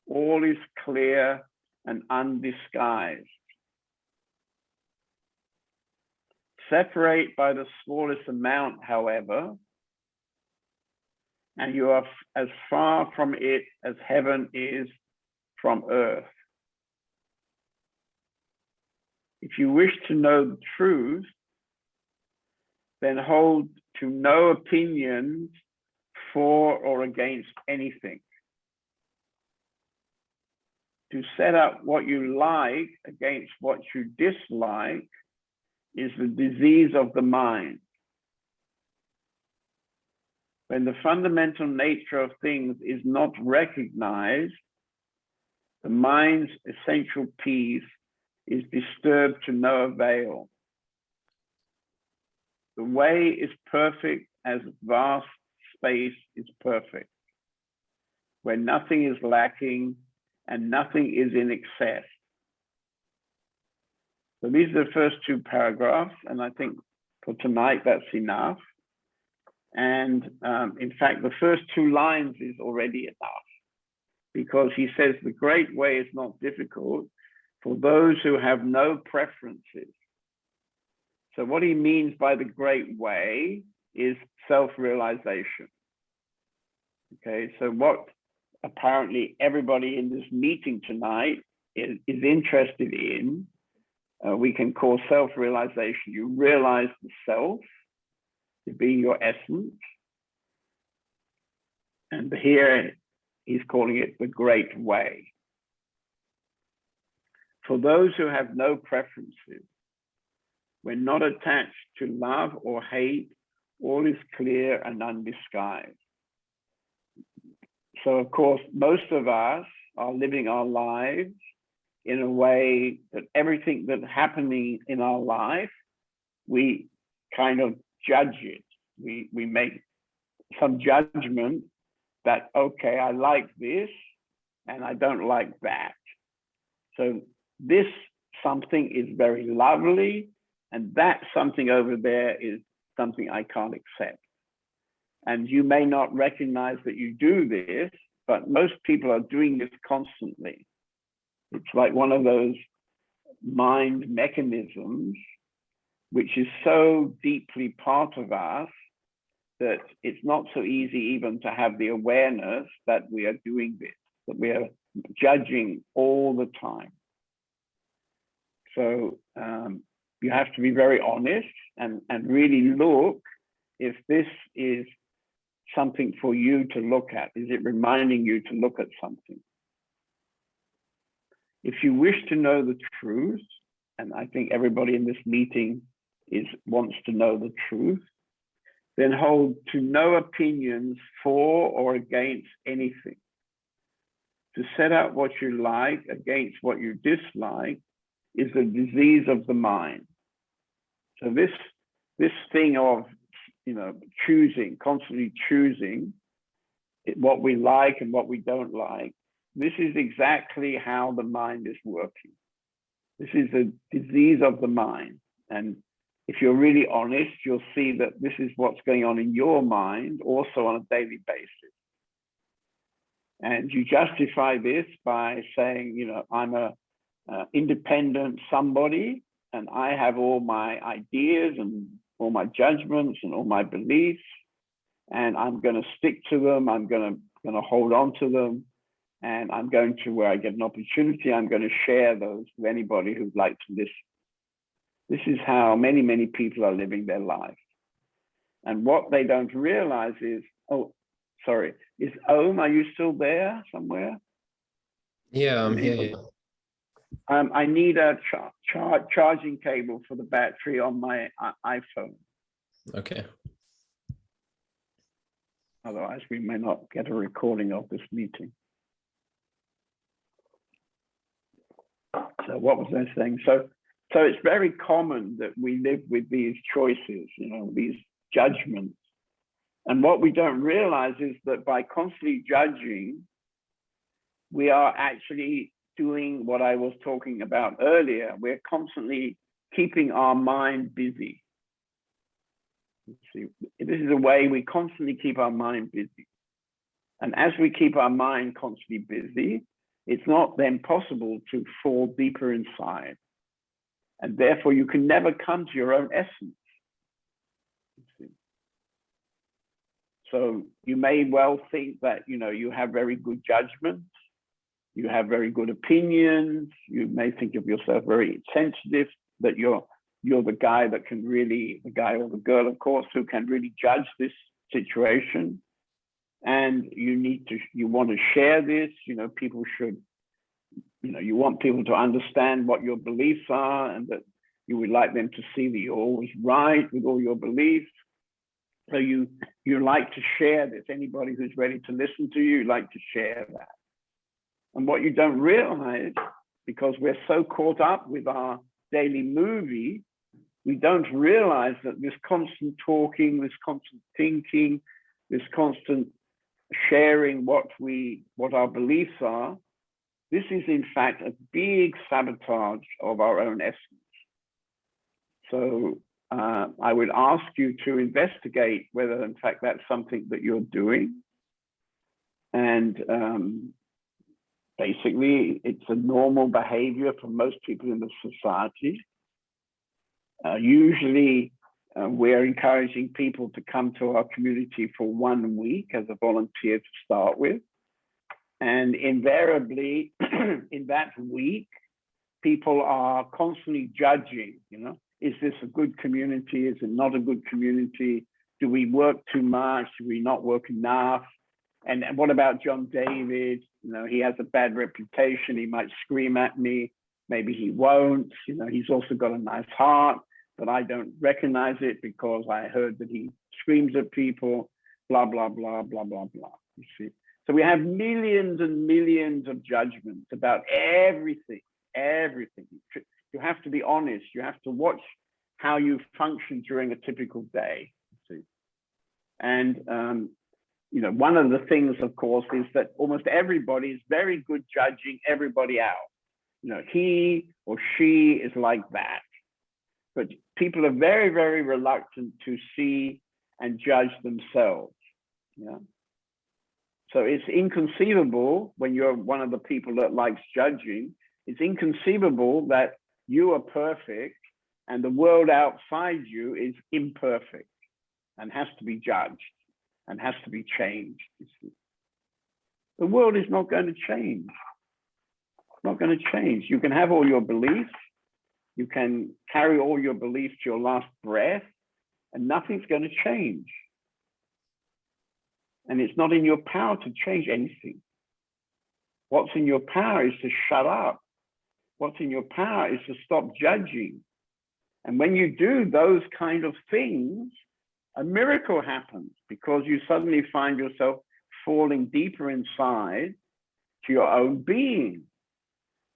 all is clear and undisguised. Separate by the smallest amount, however, and you are as far from it as heaven is from earth. If you wish to know the truth, then hold to no opinions for or against anything. To set up what you like against what you dislike is the disease of the mind. When the fundamental nature of things is not recognized, the mind's essential peace is disturbed to no avail. The way is perfect as vast space is perfect, where nothing is lacking and nothing is in excess. So these are the first two paragraphs, and I think for tonight that's enough. And in fact, the first two lines is already enough, because he says the great way is not difficult for those who have no preferences. So what he means by the great way is self-realization. Okay, so what apparently everybody in this meeting tonight is interested in, we can call self-realization. You realize the self to be your essence. And here he's calling it the great way. For those who have no preferences, we're not attached to love or hate, all is clear and undisguised. So of course, most of us are living our lives in a way that everything that's happening in our life, we kind of judge it. We make some judgment that, okay, I like this and I don't like that. So this something is very lovely, and that something over there is something I can't accept. And you may not recognize that you do this, but most people are doing this constantly. It's like one of those mind mechanisms, which is so deeply part of us that it's not so easy even to have the awareness that we are doing this, that we are judging all the time. So you have to be very honest and really look if this is something for you to look at. Is it reminding you to look at something? If you wish to know the truth, and I think everybody in this meeting wants to know the truth, then hold to no opinions for or against anything. To set out what you like against what you dislike is a disease of the mind. So this thing of, choosing, constantly choosing what we like and what we don't like, this is exactly how the mind is working. This is a disease of the mind. And if you're really honest, you'll see that this is what's going on in your mind also on a daily basis. And you justify this by saying, I'm a independent somebody, and I have all my ideas and all my judgments and all my beliefs, and I'm going to stick to them. I'm going to hold on to them, and I'm going to, where I get an opportunity, I'm going to share those with anybody who'd like to listen. This is how many, many people are living their life. And what they don't realize is, is Om, are you still there somewhere? Yeah, I'm here. I need a charging cable for the battery on my iPhone. Okay. Otherwise, we may not get a recording of this meeting. So what was I saying? So it's very common that we live with these choices, these judgments. And what we don't realize is that by constantly judging, we are actually doing what I was talking about earlier. We're constantly keeping our mind busy. See, this is a way we constantly keep our mind busy. And as we keep our mind constantly busy, it's not then possible to fall deeper inside. And therefore, you can never come to your own essence. So you may well think that, you have very good judgment, you have very good opinions, you may think of yourself very sensitive, that you're the guy that can really, the guy or the girl, of course, who can really judge this situation. And you want to share this, people should, you want people to understand what your beliefs are, and that you would like them to see that you're always right with all your beliefs. So you like to share this. Anybody who's ready to listen to you, like to share that. And what you don't realize, because we're so caught up with our daily movie, we don't realize that this constant talking, this constant thinking, this constant sharing what our beliefs are, this is in fact a big sabotage of our own essence. So I would ask you to investigate whether in fact that's something that you're doing. And basically it's a normal behavior for most people in the society. Usually we're encouraging people to come to our community for 1 week as a volunteer to start with. And invariably in that week, people are constantly judging, you know, is this a good community? Is it not a good community? Do we work too much? Do we not work enough? And what about John David? You know, he has a bad reputation. He might scream at me. Maybe he won't. You know, he's also got a nice heart, but I don't recognize it because I heard that he screams at people, blah, blah, blah, blah, blah, blah. You see? So we have millions and millions of judgments about everything, everything. You have to be honest. You have to watch how you function during a typical day. You see? And, you know, one of the things, of course, is that almost everybody is very good judging everybody else. You know, he or she is like that. But people are very, very reluctant to see and judge themselves. Yeah. So it's inconceivable when you're one of the people that likes judging, it's inconceivable that you are perfect and the world outside you is imperfect and has to be judged and has to be changed. You see. The world is not going to change. It's not going to change. You can have all your beliefs. You can carry all your beliefs to your last breath and nothing's going to change. And it's not in your power to change anything. What's in your power is to shut up. What's in your power is to stop judging. And when you do those kind of things, a miracle happens because you suddenly find yourself falling deeper inside to your own being.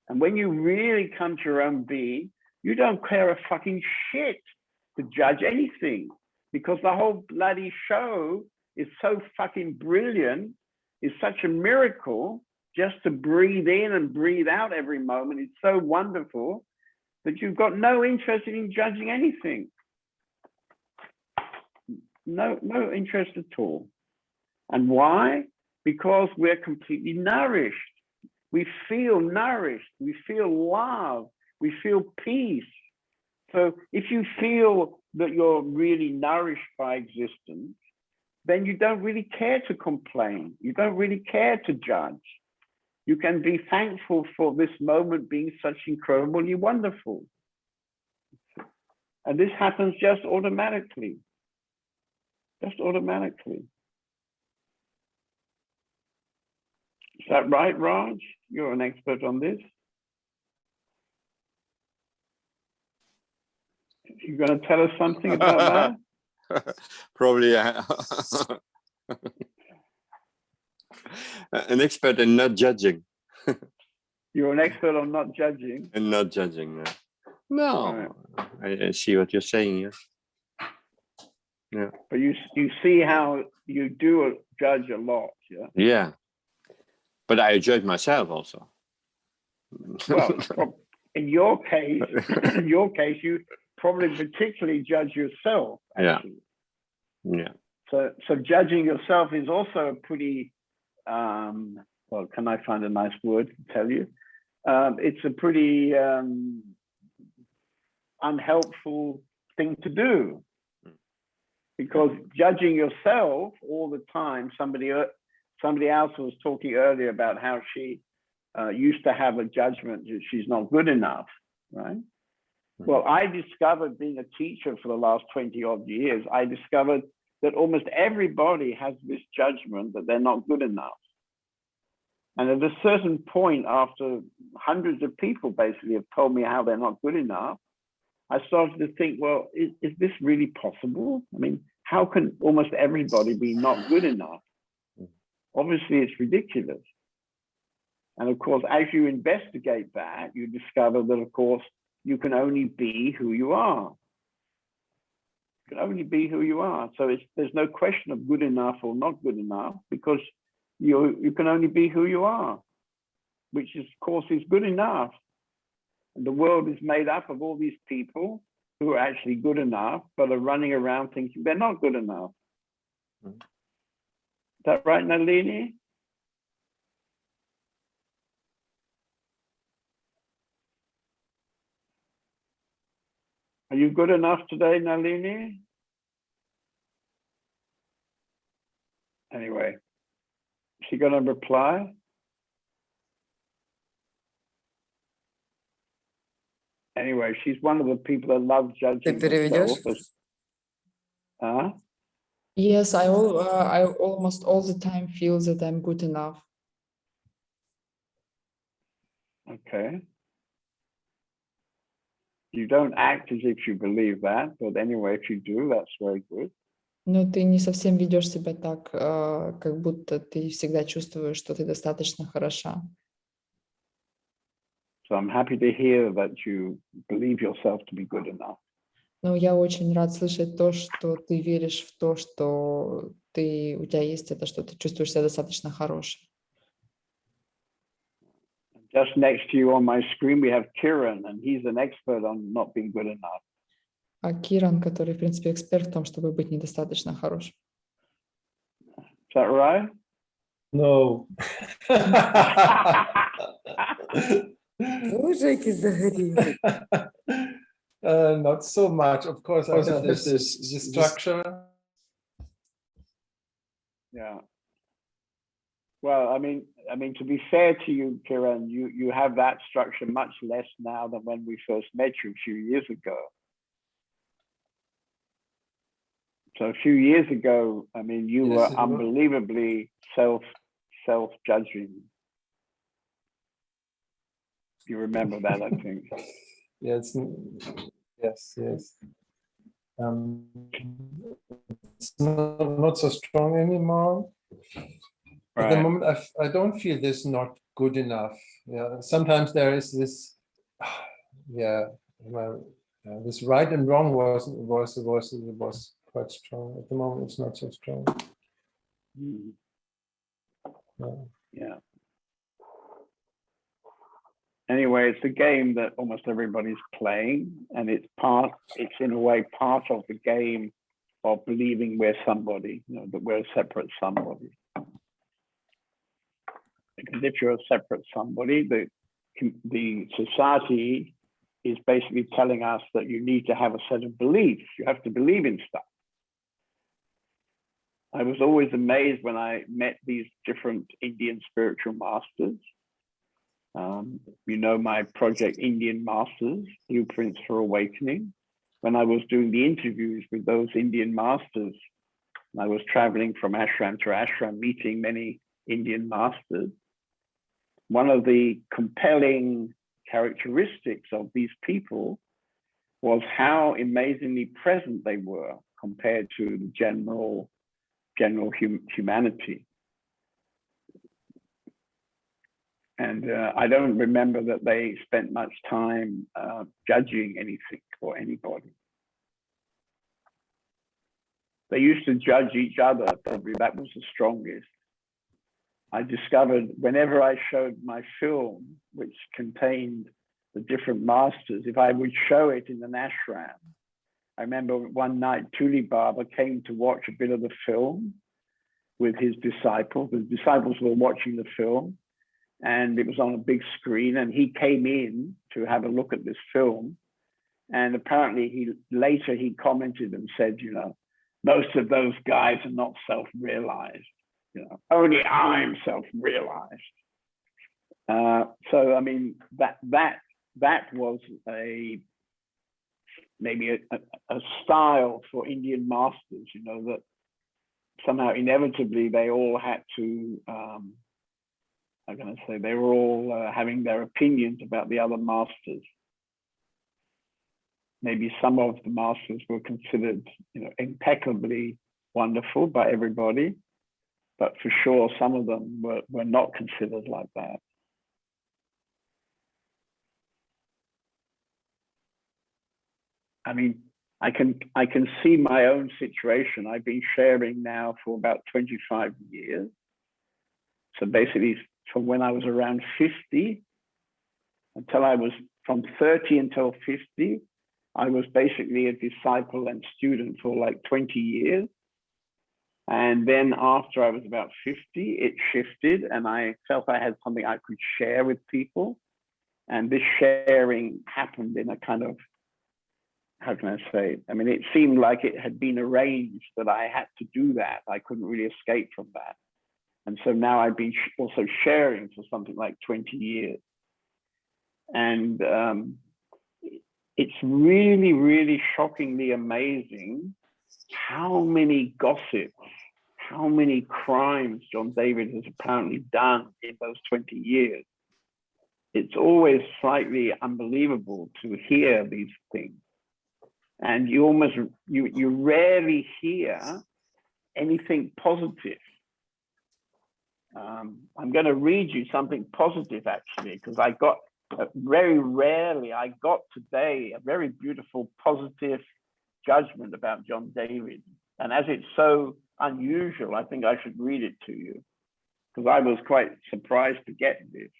And when you really come to your own being, you don't care a fucking shit to judge anything because the whole bloody show is so fucking brilliant, is such a miracle just to breathe in and breathe out every moment. It's so wonderful that you've got no interest in judging anything. No interest at all. And why? Because we're completely nourished. We feel nourished. We feel love. We feel peace. So if you feel that you're really nourished by existence, then you don't really care to complain. You don't really care to judge. You can be thankful for this moment being such incredibly wonderful. And this happens just automatically. Just automatically. Is that right, Raj? You're an expert on this. You're going to tell us something about that? Probably an expert in not judging. You're an expert on not judging? And not judging, yeah. No, right. I see what you're saying, yeah. Yeah. But you see how you do judge a lot, yeah? Yeah. But I judge myself also. Well, in your case, you probably particularly judge yourself, actually. Yeah. So judging yourself is also a pretty, well, can I find a nice word to tell you? It's a pretty unhelpful thing to do. Because judging yourself all the time, somebody else was talking earlier about how she used to have a judgment that she's not good enough, right? Well, I discovered being a teacher for the last 20 odd years, I discovered that almost everybody has this judgment that they're not good enough. And at a certain point, after hundreds of people basically have told me how they're not good enough, I started to think, well, is this really possible? I mean, how can almost everybody be not good enough? Obviously, it's ridiculous. And of course, as you investigate that, you discover that, of course, you can only be who you are. You can only be who you are. So there's no question of good enough or not good enough, because you can only be who you are, which is, of course, is good enough. And the world is made up of all these people who are actually good enough, but are running around thinking they're not good enough. Is that right, Nalini? Are you good enough today, Nalini? Anyway, is she going to reply? Anyway, she's one of the people that love judging переведешь? themselves. Huh? Yes, I almost all the time feel that I'm good enough. Okay. You don't act as if you believe that, but anyway, if you do, that's very good. Но ты не совсем ведешь себя так, как будто ты всегда чувствуешь, что ты достаточно хороша. So I'm happy to hear that you believe yourself to be good enough. Но я очень рад слышать то, что ты веришь в то, что у тебя есть это, что ты чувствуешь себя достаточно хорошей. Just next to you on my screen, we have Kiran, and he's an expert on not being good enough. А Киран, который, в принципе, эксперт в том, чтобы быть недостаточно хорошим. Is that right? No. Боже, який загорілий. Not so much. Of course, I have this structure. Yeah. Well, I mean, to be fair to you, Kiran, you have that structure much less now than when we first met you a few years ago. So a few years ago, I mean, you Yes, were it was. unbelievably self-judging. You remember that, I think. Yes. It's not so strong anymore. At the moment, I don't feel this not good enough. Yeah, sometimes there is this. Yeah, well, this right and wrong was quite strong. At the moment, it's not so strong. Yeah. Anyway, it's a game that almost everybody's playing, and it's in a way part of the game of believing we're somebody, that we're a separate somebody. Because if you're a separate somebody, the society is basically telling us that you need to have a set of beliefs. You have to believe in stuff. I was always amazed when I met these different Indian spiritual masters. My project Indian Masters, Blueprints for Awakening. When I was doing the interviews with those Indian masters, I was traveling from ashram to ashram, meeting many Indian masters. One of the compelling characteristics of these people was how amazingly present they were compared to the general humanity. And I don't remember that they spent much time judging anything or anybody. They used to judge each other, probably that was the strongest. I discovered whenever I showed my film, which contained the different masters, if I would show it in an ashram, I remember one night Tuli Baba came to watch a bit of the film with his disciples. The disciples were watching the film, and it was on a big screen, and he came in to have a look at this film. And apparently he commented and said, most of those guys are not self-realized. Only I'm self-realized. So I mean that was maybe a style for Indian masters, that somehow inevitably they all had to. I'm going to say they were all having their opinions about the other masters. Maybe some of the masters were considered, impeccably wonderful by everybody, but for sure some of them were not considered like that. I mean, I can see my own situation. I've been sharing now for about 25 years. So basically from when I was around 50 until I was from 30 until 50, I was basically a disciple and student for like 20 years. And then after I was about 50, it shifted and I felt I had something I could share with people. And this sharing happened in a kind of, how can I say it? I mean, it seemed like it had been arranged that I had to do that. I couldn't really escape from that. And so now I've been also sharing for something like 20 years. And it's really, really shockingly amazing how many gossips, how many crimes John David has apparently done in those 20 years. It's always slightly unbelievable to hear these things. And you almost, you rarely hear anything positive. I'm going to read you something positive actually, because I got, very rarely, I got today a very beautiful positive judgment about John David. And as it's so unusual, I think I should read it to you, because I was quite surprised to get this.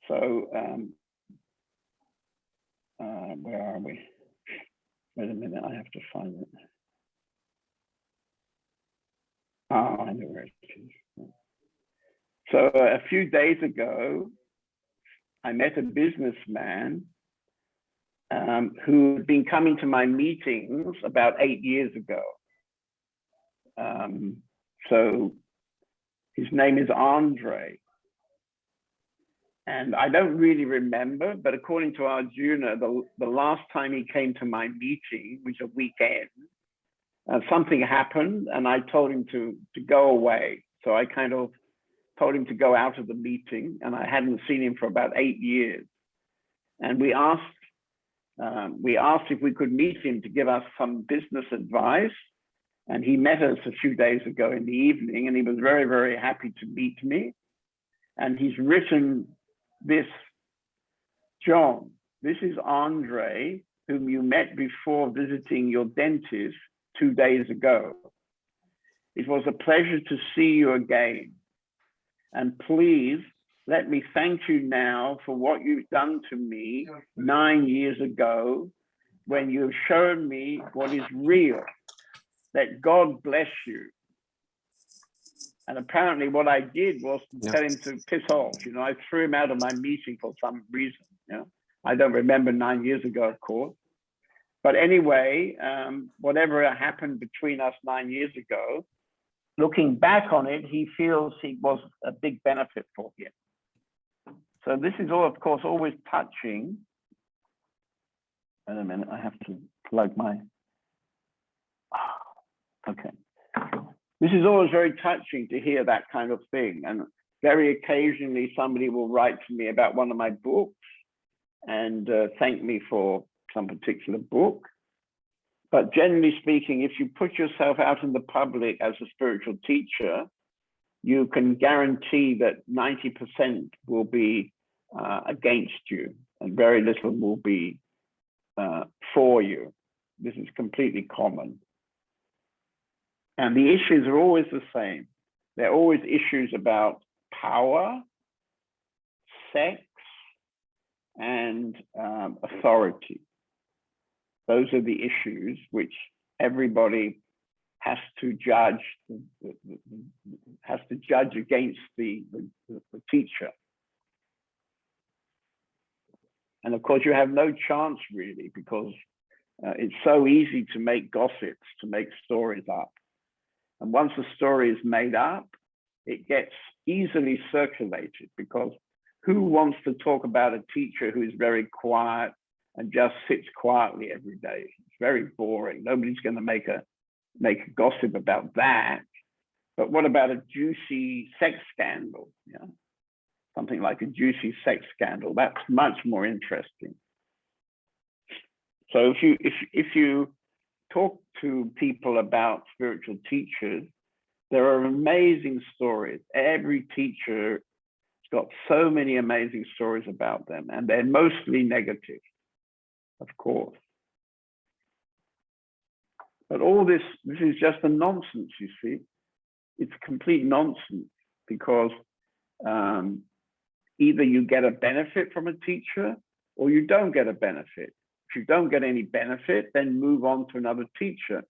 So, where are we? Wait a minute, I have to find it. Oh, I know where it is. So a few days ago, I met a businessman who had been coming to my meetings about 8 years ago. So his name is Andre. And I don't really remember, but according to Arjuna, the last time he came to my meeting, which was a weekend, something happened and I told him to go away. So I kind of told him to go out of the meeting, and I hadn't seen him for about 8 years. And we asked if we could meet him to give us some business advice. And he met us a few days ago in the evening, and he was very, very happy to meet me. And he's written this: John, this is Andre, whom you met before visiting your dentist 2 days ago. It was a pleasure to see you again. And please let me thank you now for what you've done to me 9 years ago, when you've shown me what is real. That God bless you. And apparently what I did was to tell him to piss off. You know, I threw him out of my meeting for some reason. You know, I don't remember 9 years ago, of course. But anyway, whatever happened between us 9 years ago, looking back on it, he feels it was a big benefit for him. So this is all, of course, always touching. Wait a minute, I have to plug my, okay. This is always very touching to hear that kind of thing. And very occasionally somebody will write to me about one of my books and thank me for some particular book. But generally speaking, if you put yourself out in the public as a spiritual teacher, you can guarantee that 90% will be against you and very little will be for you. This is completely common. And the issues are always the same. They're always issues about power, sex, and authority. Those are the issues which everybody has to judge, against the teacher. And of course, you have no chance really, because it's so easy to make gossips, to make stories up. And once a story is made up, it gets easily circulated, because who wants to talk about a teacher who is very quiet and just sits quietly every day? It's very boring. Nobody's going to make a gossip about that. But what about a juicy sex scandal? Yeah, something like a juicy sex scandal. That's much more interesting. So if you talk to people about spiritual teachers, there are amazing stories. Every teacher has got so many amazing stories about them, and they're mostly negative, of course. But all this is just a nonsense, you see. It's complete nonsense because either you get a benefit from a teacher or you don't get a benefit. If you don't get any benefit, then move on to another teacher.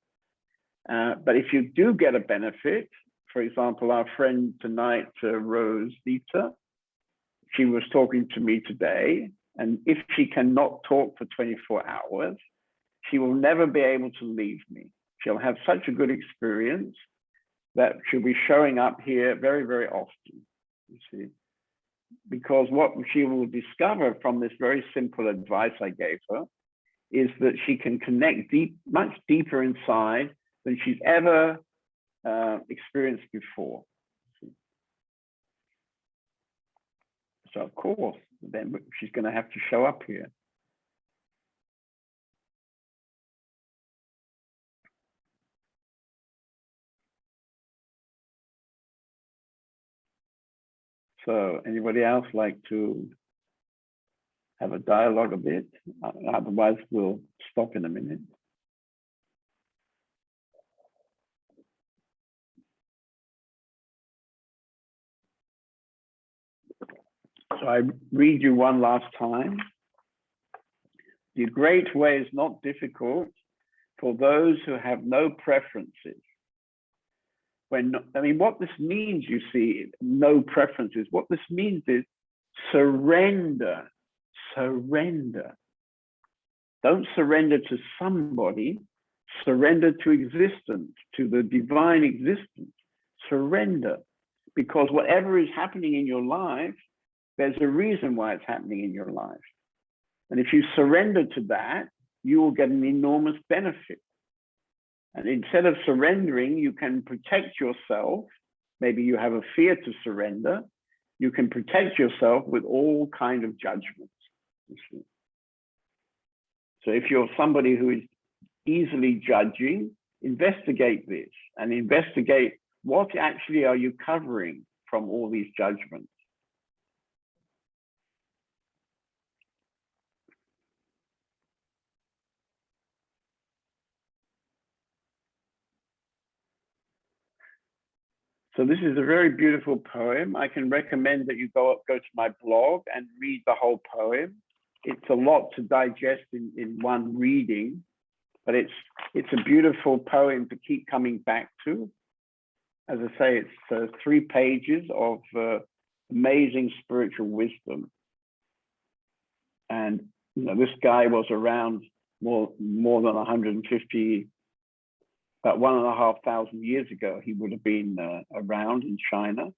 But if you do get a benefit, for example, our friend tonight, Rose Dieter, she was talking to me today, and if she cannot talk for 24 hours, she will never be able to leave me. She'll have such a good experience that she'll be showing up here very, very often, you see. Because what she will discover from this very simple advice I gave her is that she can connect much deeper inside than she's ever experienced before. So of course, then she's going to have to show up here. So anybody else like to have a dialogue a bit? Otherwise, we'll stop in a minute. So I read you one last time. The great way is not difficult for those who have no preferences. I mean, what this means, you see, no preferences, what this means is surrender, surrender. Don't surrender to somebody, surrender to existence, to the divine existence, surrender. Because whatever is happening in your life, there's a reason why it's happening in your life. And if you surrender to that, you will get an enormous benefit. And instead of surrendering, you can protect yourself. Maybe you have a fear to surrender. You can protect yourself with all kinds of judgments. You see. So if you're somebody who is easily judging, investigate this and investigate what actually are you covering from all these judgments. So this is a very beautiful poem. I can recommend that you go to my blog and read the whole poem. It's a lot to digest in one reading, but it's a beautiful poem to keep coming back to. As I say, it's 3 pages of amazing spiritual wisdom. And you know, this guy was around more than 150. About 1,500 years ago, he would have been around in China.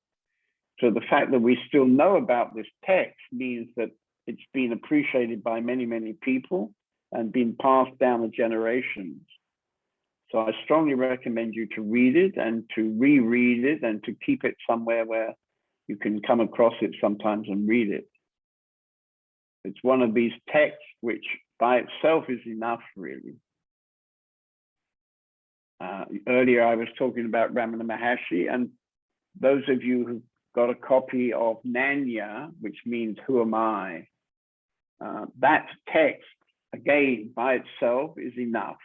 So the fact that we still know about this text means that it's been appreciated by many, many people and been passed down the generations. So I strongly recommend you to read it and to reread it and to keep it somewhere where you can come across it sometimes and read it. It's one of these texts which by itself is enough, really. Earlier, I was talking about Ramana Maharshi, and those of you who've got a copy of Nanya, which means who am I, that text, again, by itself is enough.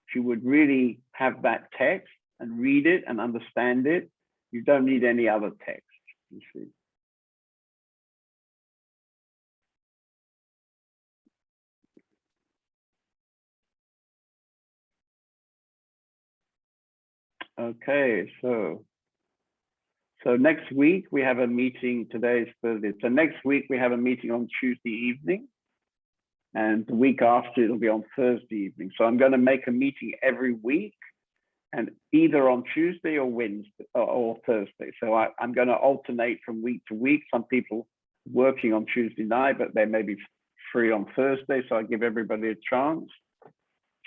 If you would really have that text and read it and understand it, you don't need any other text, you see. Okay, so next week we have a meeting. Today is Thursday. So next week we have a meeting on Tuesday evening, and the week after it'll be on Thursday evening. So I'm going to make a meeting every week, and either on Tuesday or Wednesday or Thursday. So I'm going to alternate from week to week. Some people working on Tuesday night, but they may be free on Thursday. So I give everybody a chance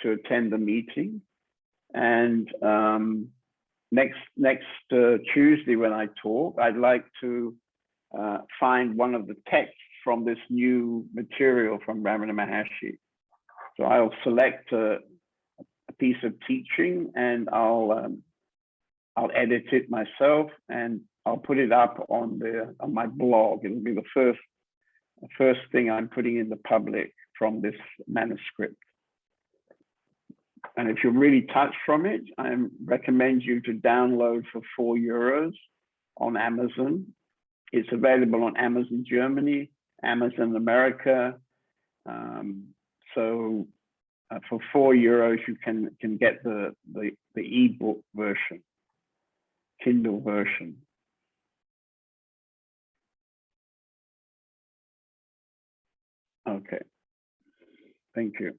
to attend the meeting. And next Tuesday when I talk, I'd like to find one of the texts from this new material from Ramana Maharshi. So I'll select a piece of teaching and I'll edit it myself and I'll put it up on my blog. It'll be the first thing I'm putting in the public from this manuscript. And if you're really touched from it, I recommend you to download for €4 on Amazon. It's available on Amazon Germany, Amazon America. So for €4, you can get the ebook version, Kindle version. Okay, thank you.